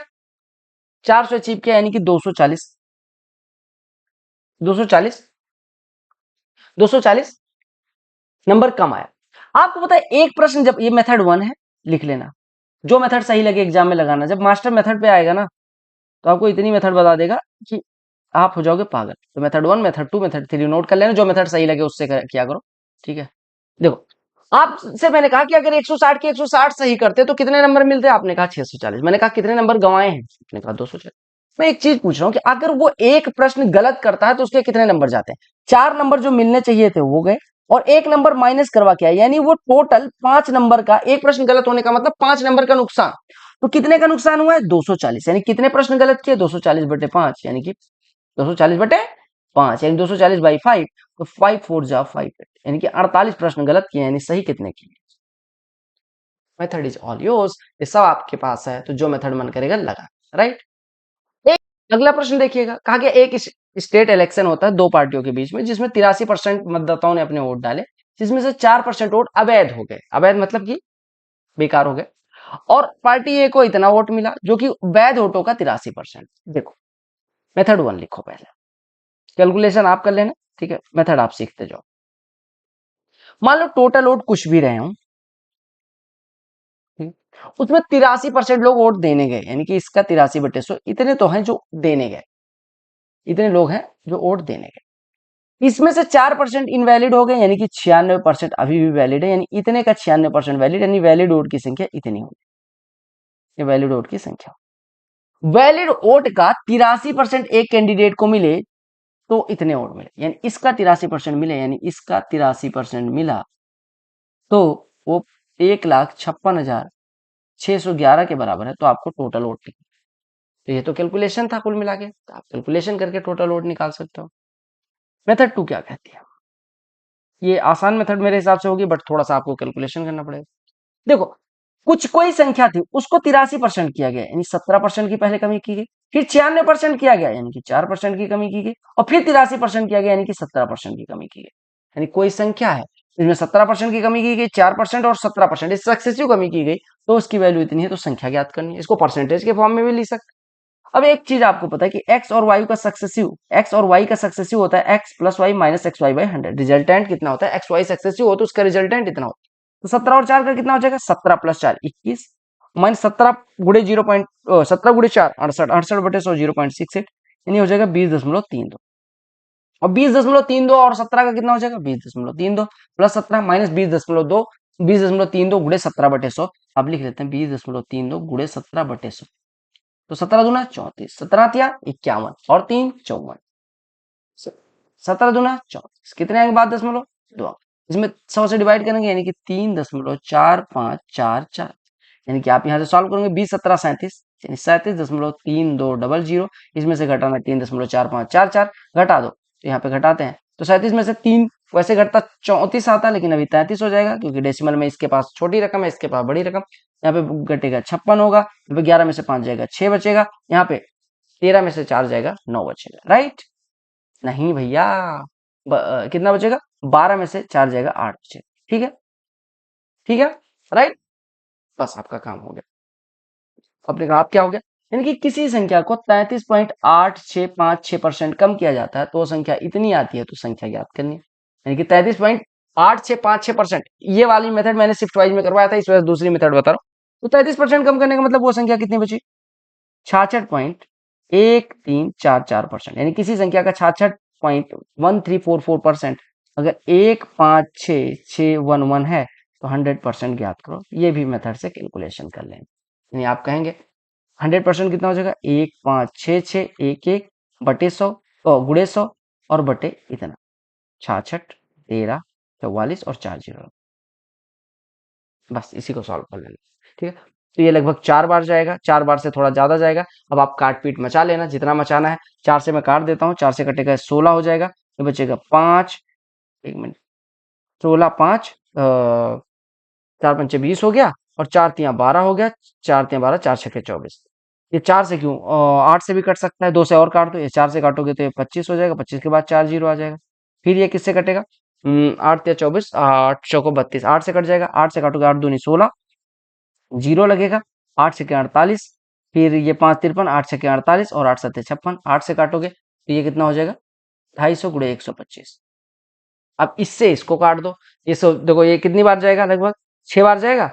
400 अचीव किया, यानी कि 240 240 240 नंबर कम आया। आपको पता है एक प्रश्न, जब ये मेथड 1 है, लिख लेना, जो मेथड सही लगे एग्जाम में लगाना। जब मास्टर मेथड पे आएगा ना तो आपको इतनी मेथड बता देगा कि आप हो जाओगे पागल। तो मेथड 1, मेथड 2, मेथड 3 नोट कर लेना, जो मेथड सही लगे उससे किया करो, ठीक है। देखो आपसे मैंने कहा कि अगर 160 के 160 सही करते तो कितने नंबर मिलते? आपने कहा 640। मैंने कहा कितने नंबर गंवाए हैं? आपने कहा 240। मैं एक चीज पूछ रहा हूं कि अगर वो एक प्रश्न गलत करता है तो उसके कितने नंबर जाते हैं? 4 नंबर जो मिलने चाहिए थे वो गए, और 1 नंबर माइनस करवा के आया, यानी वो टोटल 5 नंबर का, एक प्रश्न गलत होने का मतलब 5 नंबर का नुकसान। तो कितने का नुकसान हुआ है? 240। यानी कितने प्रश्न गलत किए? 240/5, यानी कि 240/5, यानी 240/5, तो 5 4 जा 5, यानी कि 48 प्रश्न गलत किए, यानी सही कितने किए? मेथड इज ऑल योर्स, ये सब आपके पास है, तो जो मेथड मन करेगा लगा, राइट। एक अगला प्रश्न देखिएगा, कहा गया एक स्टेट इलेक्शन होता है 2 पार्टियों के बीच में, जिसमें 83% मतदाताओं ने अपने वोट डाले, जिसमें से 4% वोट अवैध हो गए। अवैध मतलब कि बेकार हो गए, और पार्टी ए को इतना वोट मिला, जो कि वैध वोटों का 83%। देखो मेथड 1 लिखो पहले, कैलकुलेशन आप कर लेना, ठीक है, मेथड आप सीखते जाओ। मान लो टोटल वोट कुछ भी रहे हूं, उसमें 83% लोग वोट देने गए, यानी कि इसका 83/100, इतने तो हैं जो देने गए, इतने लोग हैं जो वोट देने गए। इसमें से 4% इनवैलिड हो गए, यानी कि 96% अभी भी वैलिड है, यानी इतने का 96% वैलिड, यानी वैलिड वोट की संख्या इतनी होगी, ये वैलिड वोट की संख्या। वैलिड वोट का 83% एक कैंडिडेट को मिले तो इतने वोट मिले, यानी इसका 83% मिले, यानी इसका 83% मिला, तो वो 1,56,611 के बराबर है, तो आपको टोटल वोट निकला। तो ये तो कैलकुलेशन था कुल मिला के, तो आप कैलकुलेशन करके टोटल वोट निकाल सकते हो। मेथड 2 क्या कहती है? ये आसान मेथड मेरे हिसाब से होगी, बट थोड़ा सा आपको कैलकुलेशन करना पड़ेगा। देखो, कुछ कोई संख्या थी, उसको 83% किया गया, यानी 17% की पहले कमी की गई, फिर 96% किया गया, यानी कि 4% की कमी की गई, और फिर 83% किया गया, यानी कि 17% की कमी की गई। यानी कोई संख्या है, इसमें 17% की कमी की गई, 4% और 17%, इस सक्सेसिव कमी की गई, तो उसकी वैल्यू इतनी है, तो संख्या ज्ञात करनी है। इसको परसेंटेज के फॉर्म में भी लिख सकते। अब एक चीज आपको पता है कि एक्स और वाई का सक्सेसिव होता है x plus y minus x y by 100। Resultant कितना होता है? एक्स वाई सक्सेसिव हो तो उसका रिजल्टेंट इतना होता है। तो 17 और 4 का कितना हो जाएगा? 17 प्लस 4 21, माइनस 17 गुड़े 17 गुड़े 4 68, 68/100 0.68, यानी हो जाएगा 20.32। और 20.32 और 17 का कितना हो जाएगा? 20.32 प्लस 17 माइनस 20.2, 20.32 गुड़े 17/100। अब लिख लेते हैं 20.32 गुड़े 17/100, तो 17 दूना 34, 17 51 और 3 54, 17 दूना 34, कितने आएंगे बाद दशमलव? 2। इसमें 100 से डिवाइड करेंगे, यानी कि 3.4544, यानी कि आप यहाँ से सॉल्व करेंगे 20 17 37, यानी 37.3200। इसमें से घटाना 3.4544, घटा दो, तो यहाँ पे घटाते हैं, तो 37 में से 3 वैसे घटता 34 आता, लेकिन अभी 33 हो जाएगा, क्योंकि डेसिमल में इसके पास छोटी रकम है, इसके पास बड़ी रकम। यहाँ पे घटेगा 56 होगा, यहाँ पे 11 में से 5 जाएगा 6 बचेगा, यहाँ पे 13 में से 4 जाएगा 9 बचेगा, राइट? नहीं भैया, कितना बचेगा? 12 में से 4 जाएगा 8 बचेगा, ठीक है, ठीक है, राइट? बस आपका काम हो गया। अपने का आप क्या हो गया, यानी कि किसी संख्या को 33.8656% कम किया जाता है तो वो संख्या इतनी आती है, तो संख्या ज्ञात करनी है। यानी कि 33.8656%, ये वाली मेथड मैंने शिफ्ट वाइज में करवाया था, इस वजह से दूसरी मेथड बता रहा हूँ। तो 33% कम करने का मतलब वो संख्या कितनी बची? 66.1344%, यानी किसी संख्या का 66.1344% अगर 156,611 है, तो 100% ज्ञात करो। ये भी मेथड से कैलकुलेशन कर लेंगे, यानी आप कहेंगे 100% कितना हो जाएगा? 156,611 बटे 100, गुड़े 100 और बटे इतना 66, 13, 44 और 4 जीरो, बस इसी को सॉल्व कर लेना, ठीक है। तो ये लगभग 4 बार जाएगा, 4 बार से थोड़ा ज्यादा जाएगा। अब आप काट पीट मचा लेना जितना मचाना है। 4 से मैं काट देता हूँ, 4 से कटेगा 16 हो जाएगा, तो बचेगा 5, एक मिनट, 16 5, 4 पंचे 20 हो गया, और 4 तियां 12 हो गया, 4 तियां 12, 4 छक्के 24। ये 4 से क्यों, 8 से भी कट सकता है, 2 से और काट दो, ये 4 से काटोगे तो ये 25 हो जाएगा, 25 के बाद 4 जीरो आ जाएगा। फिर ये किससे कटेगा? 8 तिया 24, 8 चौको 32, 8 से कट जाएगा, 8 से काटोगे 8 दूनी 16, जीरो लगेगा, 8 छक्के 48, फिर ये 5 53, 8 छक्के 48 और 8 सत्ते 56, 8 से काटोगे तो ये कितना हो जाएगा? 250 गुड़े 125। अब इससे इसको काट दो, ये देखो ये कितनी बार जाएगा? लगभग 6 बार जाएगा।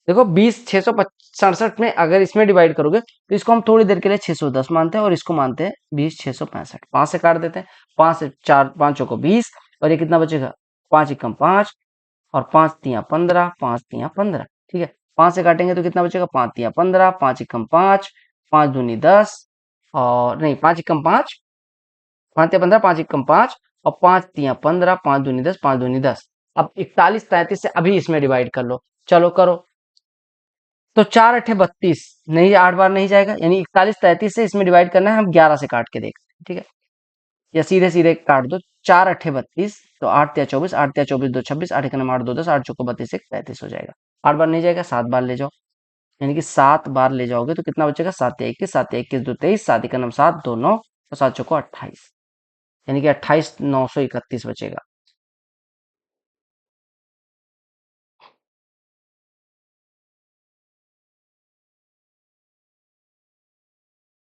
देखो 20 667 में अगर इसमें डिवाइड करोगे तो इसको हम थोड़ी देर के लिए 610 मानते हैं, और इसको मानते हैं 20 665। 5 से काट देते हैं, 5 से 4 पांचों को 20, और ये कितना बचेगा? 5 एकम 5 और 5 तियां 15, 5 तियां 15, ठीक है। 5 से काटेंगे तो कितना बचेगा? 5 तियां 15, 5 एकम 5, 5 दूनी 10, और नहीं 5 एकम 5, 5 तियां 15, 5 एकम 5 और 5 तियां 15, 5 दूनी 10, 5 दूनी 10। अब 41 33 से अभी इसमें डिवाइड कर लो, चलो करो, तो 4 अठे 32, नहीं 8 बार नहीं जाएगा, यानी 41 33 से इसमें डिवाइड करना है, हम 11 से काट के देखते हैं, ठीक है, या सीधे सीधे काट दो। 4 अठे 32, तो 8 तिया 24, 8 तिया 24 2 26, 8 एकम 8 2 10, 8 चौको 32 1 35 हो जाएगा। 8 बार नहीं जाएगा, 7 बार ले जाओ, यानी कि 7 बार ले जाओगे तो कितना बचेगा? 7 तिया 21, 7 तिया 21 2 23, 7 एकम 7 2 9 और 7 चौको 28, यानी कि 28 931 बचेगा।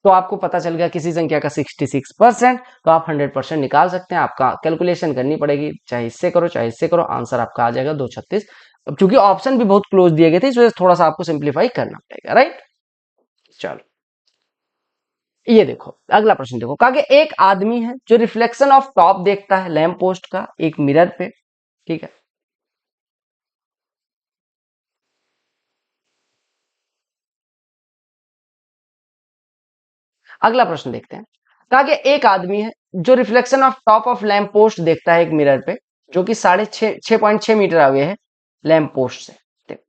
तो आपको पता चल गया किसी संख्या का 66%, तो आप 100% निकाल सकते हैं। आपका कैलकुलेशन करनी पड़ेगी, चाहे इससे करो चाहे इससे करो, आंसर आपका आ जाएगा 236। अब चूंकि ऑप्शन भी बहुत क्लोज दिए गए थे, इस वजह से थोड़ा सा आपको सिंप्लीफाई करना पड़ेगा, राइट। चलो ये देखो अगला प्रश्न देखो, कहा कि एक आदमी है जो रिफ्लेक्शन ऑफ टॉप देखता है लैंप पोस्ट का एक मिरर पे, ठीक है। अगला प्रश्न देखते हैं, कहा कि एक आदमी है जो reflection of top of lamp post देखता है एक मिरर पे, जो कि 6.6 मीटर अवे है लैंप पोस्ट से। देखो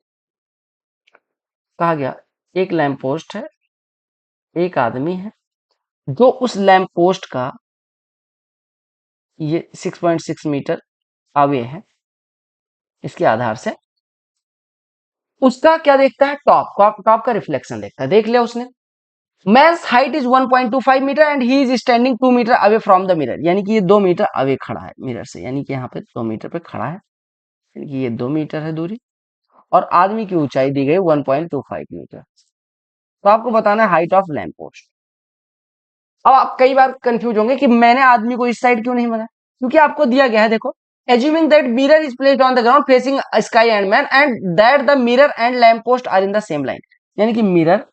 कहा गया एक लैंप पोस्ट है, एक आदमी है जो उस लैंप पोस्ट का ये 6.6 मीटर अवे है, इसके आधार से उसका क्या देखता है, टॉप टॉप का रिफ्लेक्शन देखता है। देख लिया उसने। Man's height is 1.25 metre and he is standing 2 metre away from the mirror, यानी कि ये 2 मीटर अवे खड़ा है मिरर से, यानी कि यहाँ पे 2 मीटर पे खड़ा है, यानी कि ये 2 मीटर है दूरी, और आदमी की ऊंचाई दी गई 1.25 मीटर। तो आपको बताना है हाइट ऑफ लैंप पोस्ट। अब आप कई बार कंफ्यूज होंगे कि मैंने आदमी को इस साइड क्यों नहीं बनाया, क्योंकि आपको दिया गया है, देखो assuming that mirror is placed on the ground facing sky and man and that the mirror and lamp post are in the same line, यानी कि मिरर,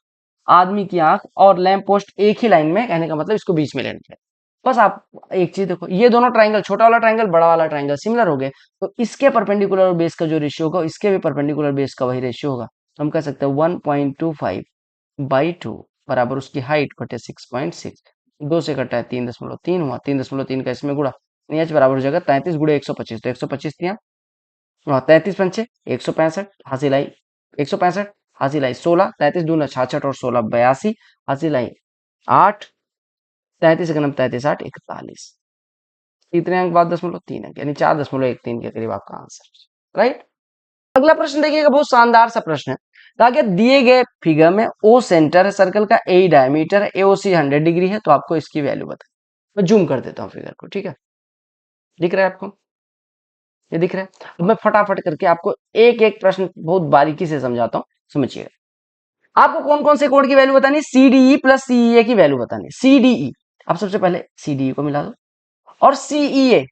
आदमी की आंख और लैंप पोस्ट एक ही लाइन में, कहने का मतलब इसको बीच में लेना चाहिए। बस आप एक चीज देखो, ये दोनों ट्राइंगल, छोटा वाला ट्राइंगल बड़ा वाला ट्राइंगल सिमिलर हो गए, तो इसके परपेंडिकुलर बेस का जो रेशियो होगा इसके भी परपेंडिकुलर बेस का वही रेशियो होगा। तो हम कह सकते हैं 1.25/2 बराबर उसकी हाइट बटे 6.6, 2 से कटा है 3.3 हुआ, 3.3 का इसमें गुड़ा, एच बराबर हो जाएगा 33 गुड़े 125, तो 125 दिया, 33 पंचे 165, हासिल आई 165, हासिल आई 16, 33 दूना 66 और 16 82, हासिल आई 8, 33 33 8 41, इतने अंक बाद 0.3 अंक, यानी 4.13 के करीब आपका आंसर, राइट। अगला प्रश्न देखिएगा, बहुत शानदार सा प्रश्न है। कहा कि दिए गए फिगर में ओ सेंटर है सर्कल का, ए डायमीटर है, एओसी 100 डिग्री है, तो आपको इसकी वैल्यू बताए। मैं जूम कर देता हूँ फिगर को, ठीक है, दिख रहा है आपको, ये दिख रहा है। अब मैं फटाफट करके आपको एक एक प्रश्न बहुत बारीकी से समझाता हूँ, समझिएगा। आपको कौन कौन से कोड की वैल्यू बतानी, सीडीई प्लस सीईए की वैल्यू बतानी। सीडीई आप सबसे पहले सीडीई को मिला दो, और सीईए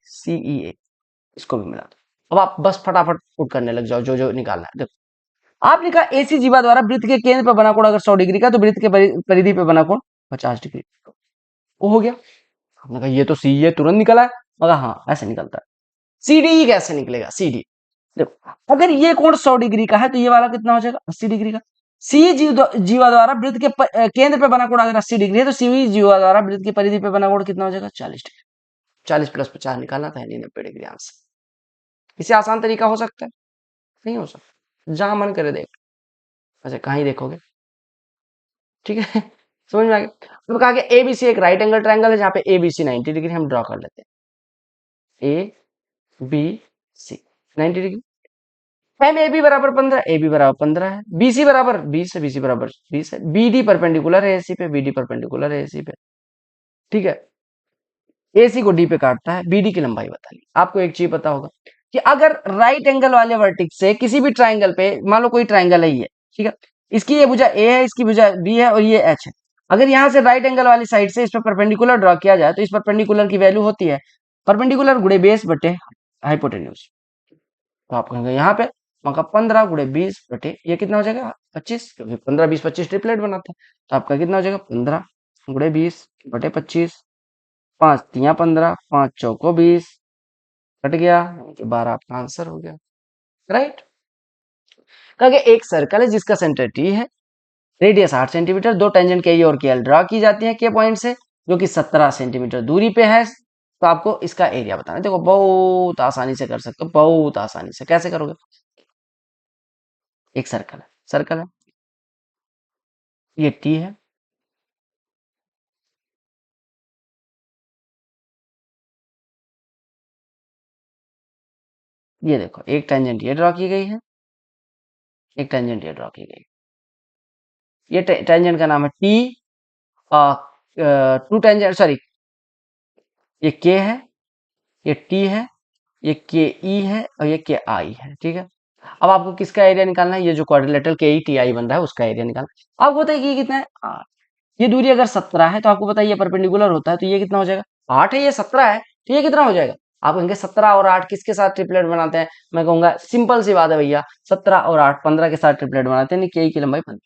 इसको भी मिला दो। अब आप बस फटाफट पुट करने लग जाओ जो जो निकालना है। देखो आप लिखा एसी जीवा द्वारा वृत्त के केंद्र पर बना कोण अगर 100 डिग्री का, तो वृत्त के परिधि पे बना कोण 50 डिग्री। वो हो गया। हमने कहा ये तो सी है, तुरंत निकला है, मगर हाँ ऐसे निकलता है। सीडी कैसे निकलेगा, सीडी देखो, अगर ये कोण 100 डिग्री का है तो ये वाला कितना हो जाएगा 80 डिग्री का। सी जीवा द्वारा वृत्त के केंद्र पे बना कोण अगर 80 डिग्री है, तो सी जीवा द्वारा वृत्त की परिधि पे बना कोण कितना हो जाएगा 40 डिग्री। 40 + 50 निकालना था, यानी 90 डिग्री आंसर। इससे आसान तरीका हो सकता है, नहीं हो सकता, जहां मन करे देख, अच्छा कहीं देखोगे, ठीक है। समझ में आ गया। तो कहा कि एबीसी एक राइट एंगल ट्रायंगल है, जहां पे एबीसी 90 डिग्री हम ड्रॉ कर लेते हैं, A B C 90 degree. M A B बराबर 15, ए बी बराबर 15 है, बी सी बराबर 20 है, बी सी बराबर 20 है, बी डी परपेंडिकुलर है एसी पे, बी डी परपेंडिकुलर है एसी पे, ठीक है। एसी को डी पे काटता है, बीडी की लंबाई बता ली। आपको एक चीज पता होगा कि अगर राइट एंगल वाले वर्टेक्स से किसी भी ट्राइंगल पे, मान लो कोई ट्राइंगल है ये, ठीक है, इसकी ये भुजा ए है, इसकी भुजा बी है और ये एच है, अगर यहां से राइट एंगल वाली साइड से इस पर परपेंडिकुलर ड्रॉ किया जाए, तो इस परपेंडिकुलर की वैल्यू होती है परपेंडिकुलर गुणे बेस बटे हाइपोटेन्यूज। तो आप कहेंगे यहाँ पे मौका 15 गुणे 20 बटे ये कितना हो जाएगा 25, क्योंकि 15 20 25 ट्रिपलेट बनाता है, तो आपका कितना हो जाएगा 15 गुणे 20 बटे 25, 5×3 = 15, 5×4 = 20, कट गया, 12 आपका आंसर हो गया, राइट। कहा एक सर्कल है जिसका सेंटर टी है, रेडियस 8 सेंटीमीटर, दो टेंजेंट के और के एल ड्रॉ की जाती है के पॉइंट से, जो कि 17 सेंटीमीटर दूरी पे है, तो आपको इसका एरिया बताना है। देखो बहुत आसानी से कर सकते हो, बहुत आसानी से। कैसे करोगे, एक सर्कल है, सर्कल है, ये टी है, ये देखो एक टेंजेंट ये ड्रॉ की गई है, एक टेंजेंट ये ड्रॉ की गई, ये टेंजेंट का नाम है टी, टू टेंजेंट सॉरी, ये के है, ये टी है, ये के ई है और ये के आई है, ठीक है। अब आपको किसका एरिया निकालना है, ये जो क्वाड्रिलेटरल के ई टी आई बन रहा है उसका एरिया निकालना है। आपको बताइए ये कितना है 8, ये दूरी अगर 17 है तो आपको बताइए परपेंडिकुलर होता है तो ये कितना हो जाएगा, 8 है, ये 17 है तो ये कितना हो जाएगा। आप कहेंगे 17 और 8 किसके साथ ट्रिपलेट बनाते हैं, मैं कहूंगा सिंपल सी बात है भैया, 17 और 8 15 के साथ ट्रिपलेट बनाते हैं, के की लंबाई 15।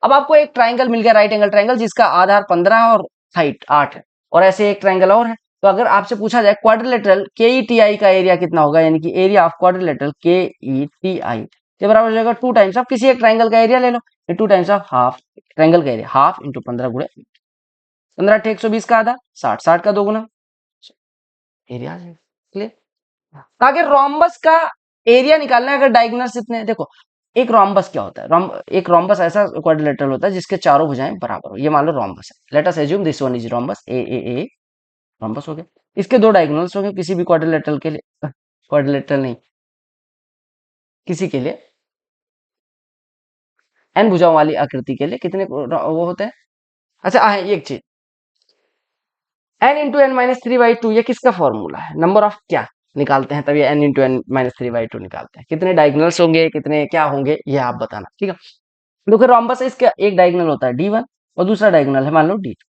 अब आपको एक ट्राइंगल मिल गया, राइट एंगल ट्राइंगल, जिसका आधार 15 है और हाइट 8 है, और ऐसे एक ट्राइंगल और है। तो अगर आपसे पूछा जाए क्वाड्रिलेटरल के ई टी आई का एरिया कितना होगा, यानी कि एरिया ऑफ क्वाड्रिलेटरल के ई टी आई, ये बराबर हो जाएगा 2 टाइम्स ऑफ किसी एक ट्राइंगल का एरिया ले लो, 2 टाइम्स ऑफ हाफ ट्राइंगल का एरिया, हाफ इंटू 15 गुणे 15 × 120 का आधा 60, 60 का 2 गुना एरिया। क्लियर। ताकि रोम्बस का एरिया निकालना है, अगर डायगोनल्स इतने हैं, देखो एक रोम्बस क्या होता है, एक रोम्बस ऐसा क्वाड्रिलेटरल होता है जिसके चारों भुजाएं बराबर हो, ये मान लो रोम्बस है, let us assume this one is rhombus, a rhombus हो गया, इसके दो डायगोनल्स हो गए किसी भी क्वाड्रिलेटरल के लिए, क्वाड्रिलेटरल नहीं, किसी के लिए एन भुजाओं वाली आकृति के लिए कितने वो होते हैं। अच्छा एक चीज, एन इंटू एन माइनस 3/2 ये किसका फॉर्मूला है, नंबर ऑफ क्या निकालते हैं, तभी एन इंटू एन माइनस 3/2 निकालते हैं, कितने डायगोनल्स होंगे, कितने क्या होंगे, ये आप बताना, ठीक है। देखो रोम्बस है, इसका एक डायगोनल होता है D1 और दूसरा डायगोनल है मान लो D2।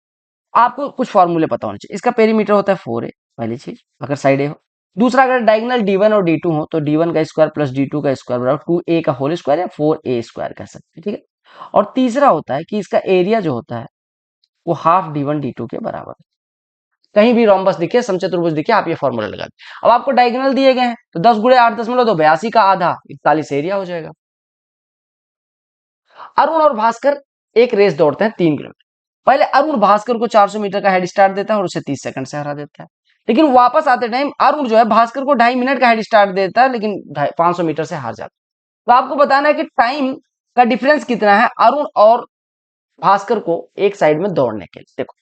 आपको कुछ फॉर्मूले पता होने चाहिए, इसका पेरीमीटर होता है 4a, पहली चीज अगर साइड ए हो। दूसरा अगर डायगोनल D1 और D2 हो तो D1 का स्क्वायर प्लस D2 का स्क्वायर बराबर 2a का होल स्क्वायर या 4a स्क्वायर कह सकते हैं, ठीक है। और तीसरा होता है कि इसका एरिया जो होता है वो हाफ D1 D2 के बराबर है। कहीं भी रोम्बस दिखे, समचतुर्भुज दिखे, आप ये फॉर्मूला लगा दें। अब आपको डायगोनल दिए गए हैं तो 10 गुणे 8.82 का आधा 41 एरिया हो जाएगा। अरुण और भास्कर एक रेस दौड़ते हैं 3 किलोमीटर। पहले अरुण भास्कर को 400 मीटर का हेड स्टार्ट देता है और उसे 30 सेकंड से हरा देता है, लेकिन वापस आते टाइम अरुण जो है भास्कर को 2.5 मिनट का हेड स्टार्ट देता है, लेकिन 500 मीटर से हार जाता है। तो आपको बताना है कि टाइम का डिफरेंस कितना है अरुण और भास्कर को एक साइड में दौड़ने के लिए। देखो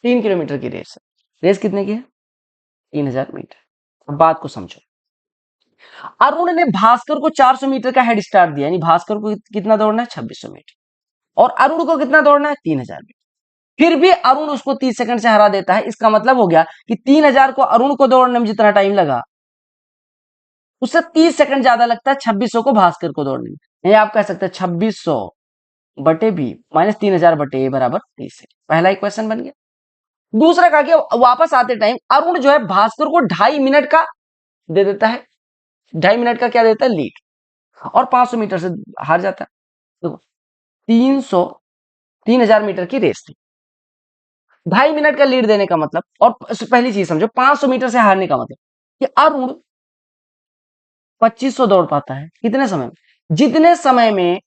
3 किलोमीटर की रेस है, रेस कितने की है, 3000 मीटर। अब बात को समझो, अरुण ने भास्कर को 400 मीटर का हेड स्टार्ट दिया, यानी भास्कर को कितना दौड़ना है 2600 मीटर, और अरुण को कितना दौड़ना है 3000 मीटर। फिर भी अरुण उसको 30 सेकंड से हरा देता है, इसका मतलब हो गया कि 3000 को अरुण को दौड़ने में जितना टाइम लगा उससे 30 सेकंड ज्यादा लगता है 2600 को भास्कर को दौड़ने में। यानी आप कह सकते हैं 2600 बटे बी माइनस 3000 बटे ए बराबर 30 सेकंड। पहला एक क्वेश्चन बन गया। दूसरा कहा कि वापस आते टाइम अरुण जो है भास्कर को 2.5 मिनट का दे देता है, 2.5 मिनट का क्या देता है लीड, और 500 मीटर से हार जाता है। देखो 3000 मीटर की रेस थी, 2.5 मिनट का लीड देने का मतलब, और पहली चीज समझो 500 मीटर से हारने का मतलब कि अरुण 2500 दौड़ पाता है कितने समय में, जितने समय में,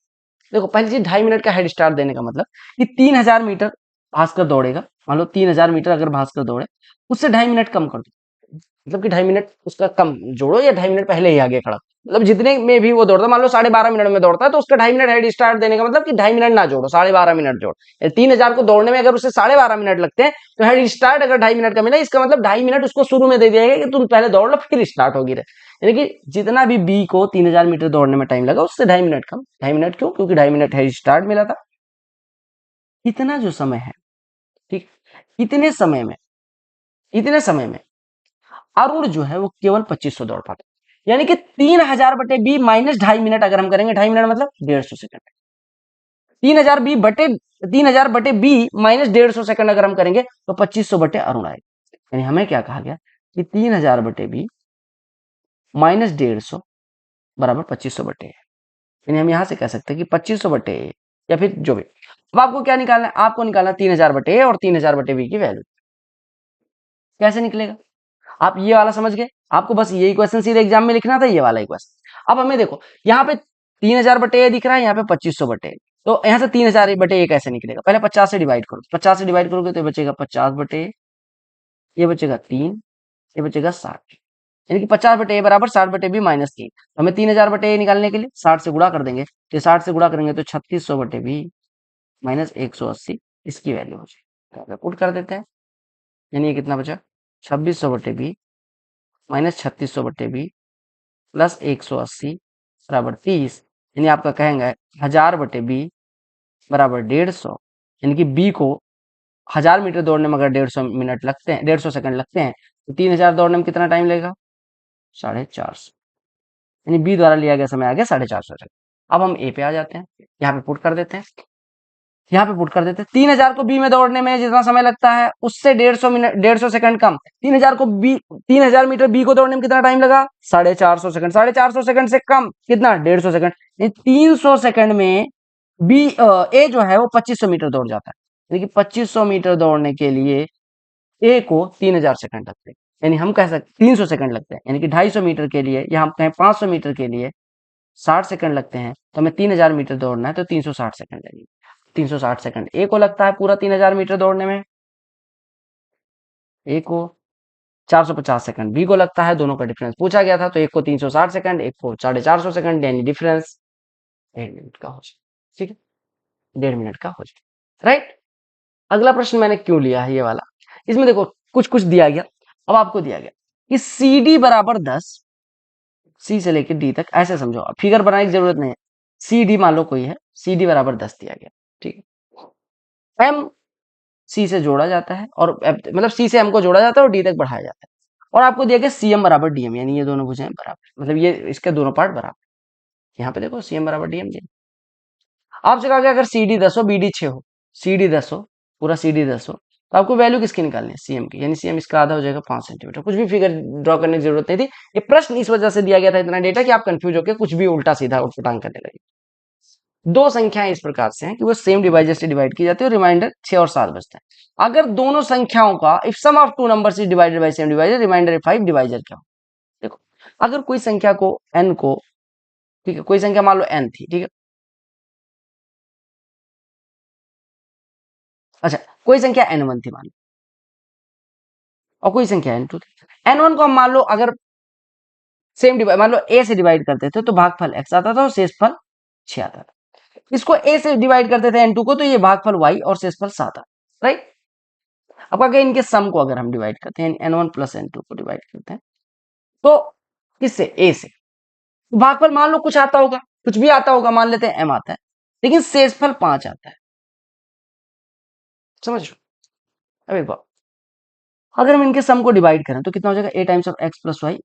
देखो पहली चीज 2.5 मिनट का हेड स्टार्ट देने का मतलब कि 3000 मीटर भास्कर दौड़ेगा, मान लो 3000 मीटर अगर भास्कर दौड़े उससे 2.5 मिनट कम कर दो, मतलब कि 2.5 मिनट उसका कम जोड़ो या 2.5 मिनट पहले ही आगे खड़ा, मतलब जितने में भी वो दौड़ता, मान लो 12.5 मिनट में दौड़ता है तो उसका 2.5 मिनट हेड स्टार्ट देने का मतलब कि 2.5 मिनट ना जोड़ो, 12.5 मिनट जोड़। 3000 को दौड़ने में अगर उसे 12.5 मिनट लगते हैं तो हेड स्टार्ट अगर 2.5 मिनट का मिला, इसका मतलब 2.5 मिनट उसको शुरू में दे दिया गया कि तुम पहले दौड़ लो फिर स्टार्ट होगी। यानी कि जितना भी बी को 3000 मीटर दौड़ने में टाइम लगा उससे 2.5 मिनट कम। 2.5 मिनट क्यों, क्योंकि 2.5 मिनट हेड स्टार्ट मिला था। इतना जो समय है, ठीक, इतने समय में, इतने समय में अरुण जो है वो केवल 2500 दौड़ पाता, यानी कि 3000 बटे बी माइनस 2.5 मिनट अगर हम करेंगे, 2.5 मिनट मतलब 150 सेकंड, 3000 बटे बी माइनस 150 सेकंड अगर हम करेंगे तो 2500 बटे अरुण आएगा। यानी हमें क्या कहा गया कि 3000 बटे बी माइनस 150 बराबर 2500 बटे, यानी हम यहां से कह सकते हैं कि 2500 बटे ए या फिर जो भी। अब आपको क्या निकालना है, आपको निकालना 3000 बटे ए और 3000 बटे बी की वैल्यू। कैसे निकलेगा, आप ये वाला समझ गए, आपको बस यही क्वेश्चन सीधे एग्जाम में लिखना था, ये वाला ही क्वेश्चन। अब हमें देखो यहाँ पे 3000 बटे ए दिख रहा है, यहाँ पे 2500 बटे ए, तो यहाँ से 3000 बटे ए कैसे निकलेगा, पहले 50 से डिवाइड करो, 50 से डिवाइड करोगे तो ये बचेगा 50 बटे ए, ये बचेगा 3, ये बचेगा 60, यानी कि 50 बटे ए बराबर 60 बटे बी माइनस 3। तो हमें 3000 बटे ए निकालने के लिए 60 से गुणा कर देंगे, तो 60 से गुणा करेंगे तो 3600 बटे बी माइनस 180 इसकी वैल्यू हो जाएगी, पुट कर देते हैं। यानी ये कितना बचा, 2600 बटे बी माइनस 3600 बटे बी प्लस 180 बराबर 30, यानी आपका कहेंगे 1000 बटे बी बराबर 150, यानी कि बी को 1000 मीटर दौड़ने में अगर 150 मिनट लगते हैं, 150 सेकंड लगते हैं, तो 3000 दौड़ने में कितना टाइम लगेगा 450, यानी बी द्वारा लिया गया समय आ गया 450 सेकंड। अब हम ए पे आ जाते हैं, यहाँ पे पुट कर देते हैं। यहाँ पे पुट कर देते हैं 3000 को बी में दौड़ने में जितना समय लगता है उससे 150 मिनट 150 सेकंड कम। 3000 को बी 3000 मीटर बी को दौड़ने में कितना टाइम लगा? 450 सेकंड। 450 सेकंड से कम कितना? 150 सेकंड। 300 सेकंड में बी ए जो है वो 2500 मीटर दौड़ जाता है। यानी कि 2500 मीटर दौड़ने के लिए ए को 3000 सेकंड लगते हैं। यानी हम कह सकते 300 सेकंड लगते हैं। यानी कि 250 मीटर के लिए या हम कहें 500 मीटर के लिए 60 सेकंड लगते हैं, तो हमें 3000 मीटर दौड़ना है तो 360 सेकंड लगेंगे। 360 सेकंड ए को लगता है पूरा 3000 मीटर दौड़ने में, ए को 450 सेकंड बी को लगता है। दोनों का डिफरेंस पूछा गया था, तो एक को 360 सेकंड, एक को 450 सेकंड, यानी डिफरेंस 1.5 मिनट का हो जाए। ठीक है, 1.5 मिनट का हो जाए। राइट। अगला प्रश्न मैंने क्यों लिया है ये वाला, इसमें देखो कुछ कुछ दिया गया। अब आपको दिया गया कि सी डी बराबर 10, सी से लेकर डी तक, ऐसे समझो, फिगर बनाने की जरूरत नहीं है। सी डी मान लो कोई है, सी डी बराबर 10 दिया गया। ठीक है, एम सी से जोड़ा जाता है और मतलब सी से एम को जोड़ा जाता है और डी तक बढ़ाया जाता है। और आपको दिया गया सी एम बराबर डी एम, यानी ये दोनों भुजाएं बराबर, मतलब ये इसके दोनों पार्ट बराबर। यहाँ पे देखो सी एम बराबर डी एम। आपसे कहा गया अगर सी डी 10 हो बी डी 6 हो, सी डी 10 हो, पूरा सी डी 10 हो, तो आपको वैल्यू किसकी निकालनी है? सीएम की। यानी सीएम इसका आधा हो जाएगा 5 सेंटीमीटर। कुछ भी फिगर ड्रॉ करने की जरूरत नहीं थी। ये प्रश्न इस वजह से दिया गया था इतना डेटा कि आप कंफ्यूज होकर कुछ भी उल्टा सीधा उटपटांग करने लगे। दो संख्याएं इस प्रकार से हैं कि वो सेम डिवाइजर से डिवाइड की जाती है और रिमाइंडर 6 और 7 बचता है। अगर दोनों संख्याओं का if sum of two numbers is divided by same divisor, remainder 5 divisor क्या हो? देखो, अगर कोई संख्या को n को, ठीक है, कोई संख्या मान लो n थी, ठीक है, अच्छा, कोई संख्या n1 थी मान लो, और कोई संख्या n2 थी। n1 को हम मान लो अगर सेम डिवाइड मान लो a से डिवाइड करते थे तो भागफल x आता था और शेषफल 6 आता था। इसको a से डिवाइड करते थे n2 को, तो ये भागफल y और शेषफल 7 आता। राइट। अब अगर इनके सम को अगर हम डिवाइड करते हैं, n1 प्लस n2 को डिवाइड करते हैं, तो किससे? a से। भागफल मान लो कुछ आता होगा, कुछ भी आता होगा, मान लेते हैं m आता है, लेकिन शेषफल 5 आता है। समझ लो। अब एक बात, अगर हम इनके सम को डिवाइड करें तो कितना हो जाएगा? a times of x plus y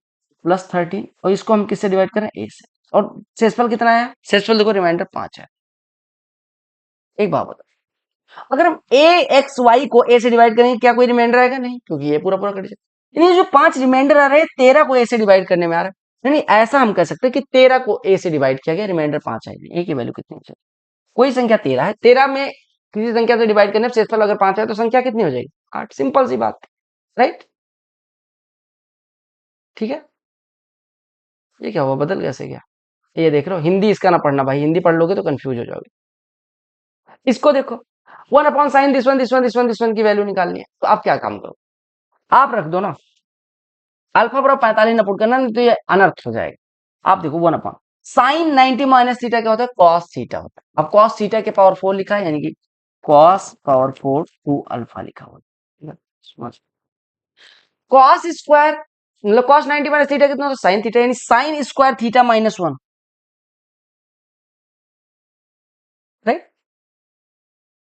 plus 13, और इसको हम किससे डिवाइड करें? a से। और शेषफल कितना है? शेषफल देखो रिमाइंडर 5 है। एक बात बता, अगर हम a x y को a से डिवाइड करेंगे क्या कोई रिमाइंडर आएगा? नहीं, क्योंकि ये पूरा पूरा कट जाएगा। यानी जो 5 रिमाइंडर आ रहे हैं 13 को a से डिवाइड करने में आ रहा है। यानी ऐसा हम कह सकते हैं कि 13 को a से डिवाइड किया गया, रिमाइंडर 5 आएगी। a की वैल्यू कितनी हो जाएगी? कोई संख्या 13 है, 13 में किसी संख्या से डिवाइड करने में शेषफल अगर 5 है तो संख्या कितनी हो जाएगी? 8। सिंपल सी बात। राइट। ठीक है। ये क्या हुआ? बदल कैसे गया? ये देख रहे हो, हिंदी इसका ना पढ़ना भाई, हिंदी पढ़ लोगे तो कंफ्यूज हो जाओगे। इसको देखो, 1/sin दिस वन की वैल्यू निकालनी है, तो आप क्या काम करो? आप रख दो ना अल्फा बराबर 45 ना पुट करना, नहीं तो ये अनर्थ हो जाएगा। आप देखो 1/sin 90 माइनस थीटा क्या होता है? कॉस थीटा होता है। अब कॉस थीटा के पावर 4 लिखा है, यानी कि कॉस पावर 4 2 अल्फा लिखा हुआ है। कॉस स्क्वायर मतलब कॉस 90 माइनस थीटा कितना होता है? साइन थीटा, यानी sine square theta minus 1। Right.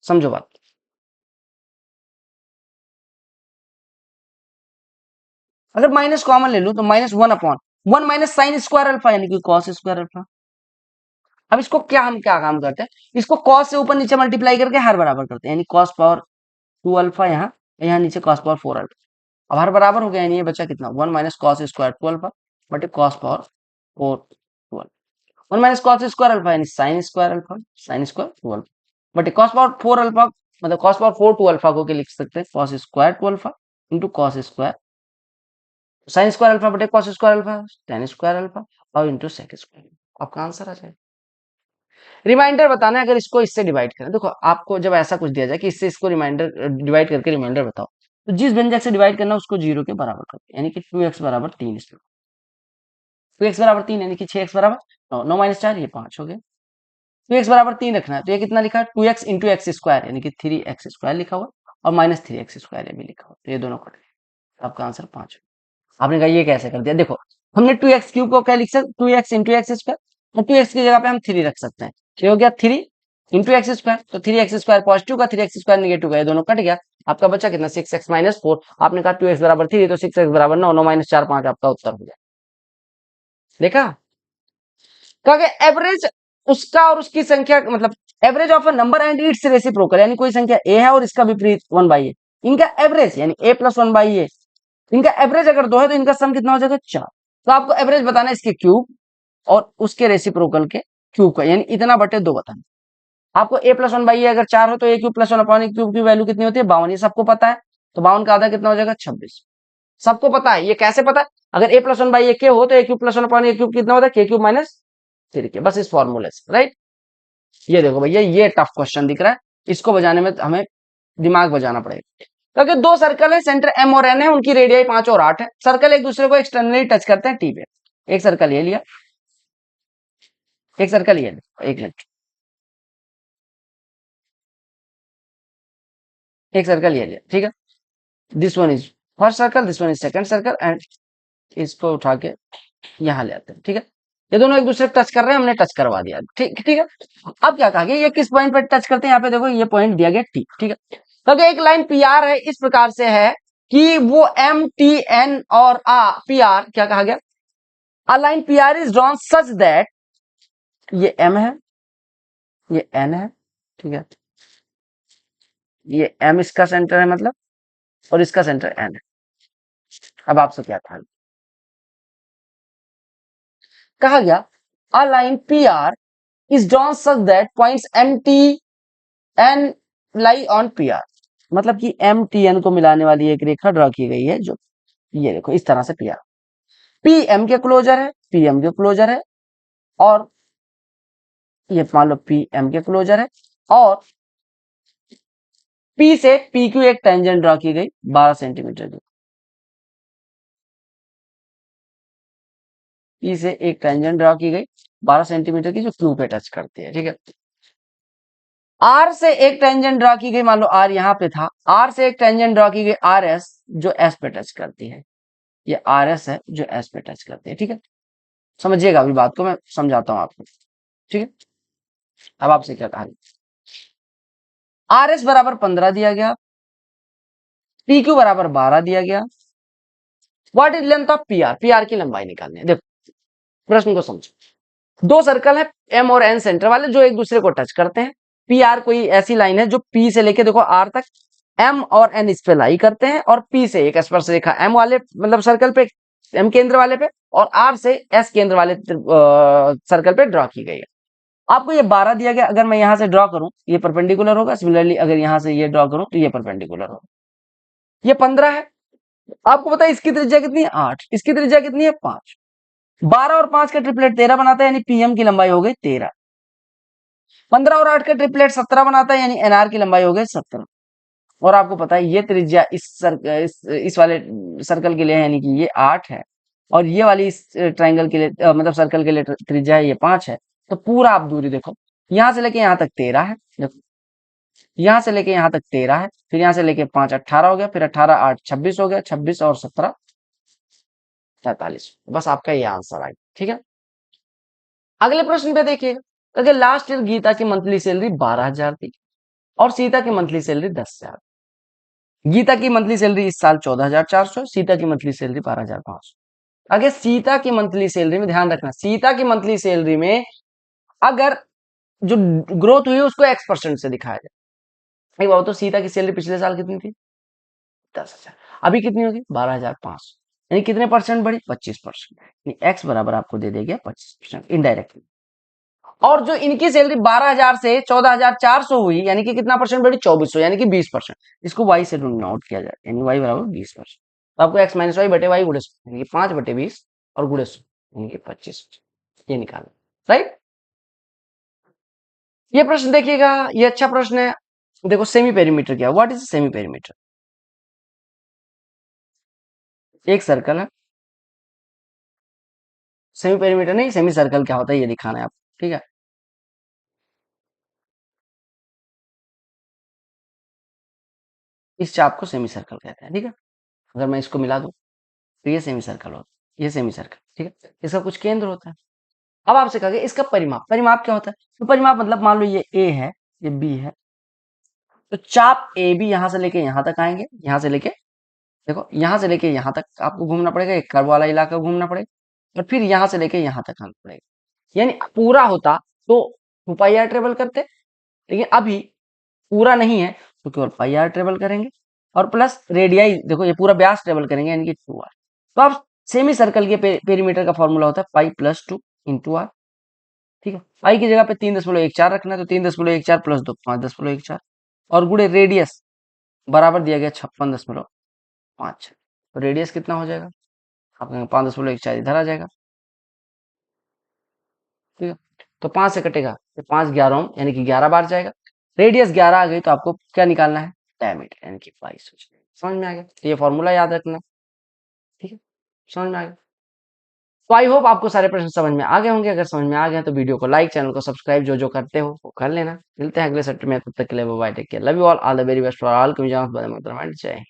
समझो बात। अगर माइनस कॉमन ले लूं तो -1/1 माइनस साइन स्क्वायर अल्फा, यानी कि कॉस स्क्वायर अल्फा। अब इसको क्या हम क्या काम करते हैं, इसको कॉस से ऊपर नीचे मल्टीप्लाई करके हर बराबर करते हैं, यानी कॉस पावर 2 अल्फा यहाँ, यहाँ नीचे कॉस पावर 4 अल्फा। अब हर बराबर हो गया, यानी ये बचा कितना? 1 माइनस कॉस स्क्वायर 2 अल्फा बटे cos power 4 2 alpha. 1 minus cos square alpha यानी sine square alpha, sine square 2 alpha बटे कॉस पावर 4 अल्फा, मतलब कॉस पावर 4 2 अल्फा को क्या लिख सकते हैं? Cos square 2 alpha into cos square sine square alpha बटे cos square alpha tan square alpha और इंटू सेक स्क्वायर। आपका आंसर आ जाएगा। रिमाइंडर बताना है, अगर इसको इससे डिवाइड करें, देखो आपको जब ऐसा कुछ दिया जाए कि इससे इसको रिमाइंडर डिवाइड करके रिमाइंडर बताओ, तो जिस व्यंजक से डिवाइड करना उसको 0 के बराबर करते हैं, यानी कि 2x बराबर 3। इसमें 2x बराबर 3 यानी कि 6x बराबर 9, 9 माइनस 4 ये 5 हो गए। 2x बराबर 3 रखना है, तो ये कितना लिखा है? 2x इंटू एक्स स्क्वायर, यानी कि 3x स्क्वायर लिखा हुआ और माइनस 3x स्क्वायर ये भी लिखा हुआ, तो ये दोनों कट गए। आपका आंसर 5। आपने कहा ये कैसे कर दिया? देखो, हमने 2x क्यूब को क्या लिख सकते? 2x इंटू एक्स स्क्वायर, और 2x की जगह पे हम 3 रख सकते हैं। ये हो गया 3 इंटू एक्स स्क्वायर, तो 3x स्क्वायर पॉजिटिव का 3x स्क्वायर निगेटिव का, ये दोनों कट गया। आपका बचा कितना? 6x minus 4। आपने कहा 2x बराबर 3, तो 6x बराबर 9, 9 माइनस 4 5 आपका उत्तर हो गया। देखा? कहा एवरेज उसका और उसकी संख्या मतलब average of a number and it's reciprocal, यानी कोई संख्या ए है और इसका विपरीत 1/a, इनका एवरेज यानी a प्लस 1/a, इनका एवरेज अगर 2 है तो इनका सम कितना हो जाएगा 4। तो आपको एवरेज बताना है इसके क्यूब और उसके रेसिप्रोकल के क्यूब का, यानी इतना बटे 2 बताना। आपको a प्लस 1/a अगर 4 हो तो a cube plus 1 upon a cube की वैल्यू कितनी होती है 52, ये सबको पता है। तो 52 का आधा कितना हो जाएगा 26, सबको पता है। ये कैसे पता है? अगर a प्लस 1/a के हो तो a cube plus 1 upon a cube कितना होता है k क्यूब माइनस 3k, बस इस फॉर्मूले से, राइट। ये देखो भैया, ये टफ क्वेश्चन दिख रहा है, इसको बजाने में हमें दिमाग बजाना पड़ेगा। क्योंकि दो सर्कल है, सेंटर m और n है, उनकी रेडियाई 5 और 8 है, सर्कल एक दूसरे को एक्सटर्नली टच करते हैं t पे। एक सर्कल ये लिया, एक सर्कल ये लिया, एक मिनट, एक सर्कल ये लिया, ठीक है। This one is first circle, this one is second circle, and इसको उठा के यहाँ ले आते हैं, ठीक है। ये दोनों एक दूसरे को टच कर रहे हैं, हमने टच करवा दिया, ठीक ठीक है। अब क्या कहा गया, ये किस पॉइंट पे टच करते हैं, यहाँ पे देखो ये पॉइंट दिया गया टी, ठीक है। तो एक लाइन पी आर है, इस प्रकार से है कि वो एम टी एन और पी आर, क्या कहा गया, a line P R is drawn such that, ये एम है, ये एन है, ठीक है, ये एम इसका सेंटर है मतलब, और इसका सेंटर एन है। अब आपसे क्या कहा गया, a line P R is drawn such that points M T N lie on P R, मतलब कि एम टी एन को मिलाने वाली एक रेखा ड्रॉ की गई है, जो ये देखो इस तरह से पी आर, पी एम के क्लोजर है, पी एम के क्लोजर है, और ये मान लो पी एम के क्लोजर है, और पी से पी क्यू एक टेंजेंट ड्रॉ की गई 12 सेंटीमीटर की, पी से एक टेंजेंट ड्रॉ की गई 12 सेंटीमीटर की, जो क्यू पे टच करती है, ठीक है। आर से एक टेंजेंट ड्रॉ की गई, मान लो आर यहाँ पे था, आर से एक टेंजेंट ड्रॉ की गई आर एस, जो एस पे टच करती है, ये आर एस है जो एस पे टच करती है, ठीक है। समझिएगा अभी बात को, मैं समझाता हूं आपको, ठीक है। अब आपसे क्या कहा, आर एस बराबर 15 दिया गया, पी क्यू बराबर 12 दिया गया, what is length of P R, P R की लंबाई निकालनी है। देखो प्रश्न को समझो, दो सर्कल है एम और एन सेंटर वाले, जो एक दूसरे को टच करते हैं। पी आर कोई ऐसी लाइन है जो पी से लेके देखो आर तक, एम और एन इस पे लाई करते हैं, और पी से एक स्पर्श रेखा एम वाले मतलब सर्कल पे, एम केंद्र वाले पे, और आर से एस केंद्र वाले सर्कल पे ड्रॉ की गई है। आपको ये 12 दिया गया, अगर मैं यहां से ड्रॉ करूं ये परपेंडिकुलर होगा, सिमिलरली अगर यहां से ये ड्रॉ करूं तो ये परपेंडिकुलर होगा। ये 15 है, आपको पता है इसकी त्रिज्या कितनी है 8, इसकी त्रिज्या कितनी है 5, 12 और 5 का ट्रिपलेट 13 बनाता है, यानी पीएम की लंबाई हो गई 13। 15 और 8 का ट्रिपलेट 17 बनाता है, यानी एनआर की लंबाई हो गई 17। और आपको पता है ये त्रिज्या इस वाले सर्कल के लिए है, यानी कि ये 8 है, और ये वाली इस ट्राइंगल के लिए मतलब सर्कल के लिए त्रिज्या है ये 5 है। तो पूरा आप दूरी देखो, यहां से लेके यहां तक 13 है, देखो यहां से लेके यहां तक 13 है, फिर यहां से लेके 5 18 हो गया, फिर 18 8 26 हो गया, 26 और 17 43। बस आपका ये आंसर आएगा, ठीक है। अगले प्रश्न पे देखिएगा, अगर लास्ट ईयर गीता की मंथली सैलरी 12,000 थी और सीता की मंथली सैलरी 10,000। गीता की मंथली सैलरी इस साल 14,400, सीता की मंथली सैलरी 12,500। अगर सीता की मंथली सैलरी में ध्यान रखना, सीता की मंथली सैलरी में अगर जो ग्रोथ हुई है उसको x% से दिखाया जाए। एक बात तो, सीता की सैलरी पिछले साल कितनी थी 10,000, अभी कितनी होगी 12,500, यानी कितने परसेंट बढ़ी 25%, एक्स बराबर आपको दे देगा 25% इनडायरेक्टली। और जो इनकी सैलरी 12,000 से 14,400 हुई, यानी कि कितना परसेंट बढ़ी 2400, यानी कि 20%। इसको वाई से नोट किया जाए, यानी वाई बराबर 20%। तो आपको एक्स माइनस वाई बटे वाई गुड़े 100, यानी कि 5/20 और गुड़े 100 यानी कि 25, ये निकालना, राइट। ये प्रश्न देखिएगा, ये अच्छा प्रश्न है। देखो सेमी पेरीमीटर क्या, व्हाट इज सेमी पेरीमीटर। एक सर्कल है, सेमी पेरीमीटर नहीं, सेमी सर्कल क्या होता है ये दिखाना है आपको, ठीक है। इस चाप को सेमी सर्कल कहते हैं, ठीक है। अगर मैं इसको मिला दूं तो ये सेमी सर्कल होता है, ये सेमी सर्कल, ठीक है। इसका कुछ केंद्र होता है। अब आपसे कहा गया इसका परिमाप, परिमाप क्या होता है, तो परिमाप मतलब मान लो ये ए है, ये बी है, तो चाप ए बी यहां से लेके यहां तक आएंगे, यहां से लेके देखो यहां से लेके यहां तक आपको घूमना पड़ेगा, एक कर्व वाला इलाका घूमना पड़ेगा, और फिर यहां से लेके यहां तक आना पड़ेगा, यानी पूरा होता तो 2 पाई आर ट्रेवल करते, लेकिन अभी पूरा नहीं है तो केवल पाई आर ट्रेवल करेंगे और प्लस रेडियाई, देखो ये पूरा व्यास ट्रेवल करेंगे यानी कि 2r। तो अब सेमी सर्कल के पेरीमीटर का फॉर्मूला होता है पाई प्लस 2 इंटू आर। ठीक है, पाई की जगह पे 3.14 रखना है तो 3.14 प्लस 2 5.14 और गुणे रेडियस बराबर दिया गया 56.5। तो रेडियस कितना हो जाएगा, आपका 5.14 इधर आ जाएगा। ठीक है, तो 5 से कटेगा तो 5 11 यानी कि 11 बार जाएगा। रेडियस 11 आ गई तो आपको क्या निकालना है, डायमीटर यानी कि 22 हो जाएगा। समझ में आ गया, तो ये फॉर्मूला याद रखना। ठीक है, समझ में आ गया। तो आई होप आपको सारे प्रश्न समझ में आ गए होंगे। अगर समझ में आ गए तो वीडियो को लाइक, चैनल को सब्सक्राइब जो जो करते हो वो कर लेना। मिलते हैं अगले सेट में, तब तक के लिए bye, take care, love you all the very best for all. जय हिंद।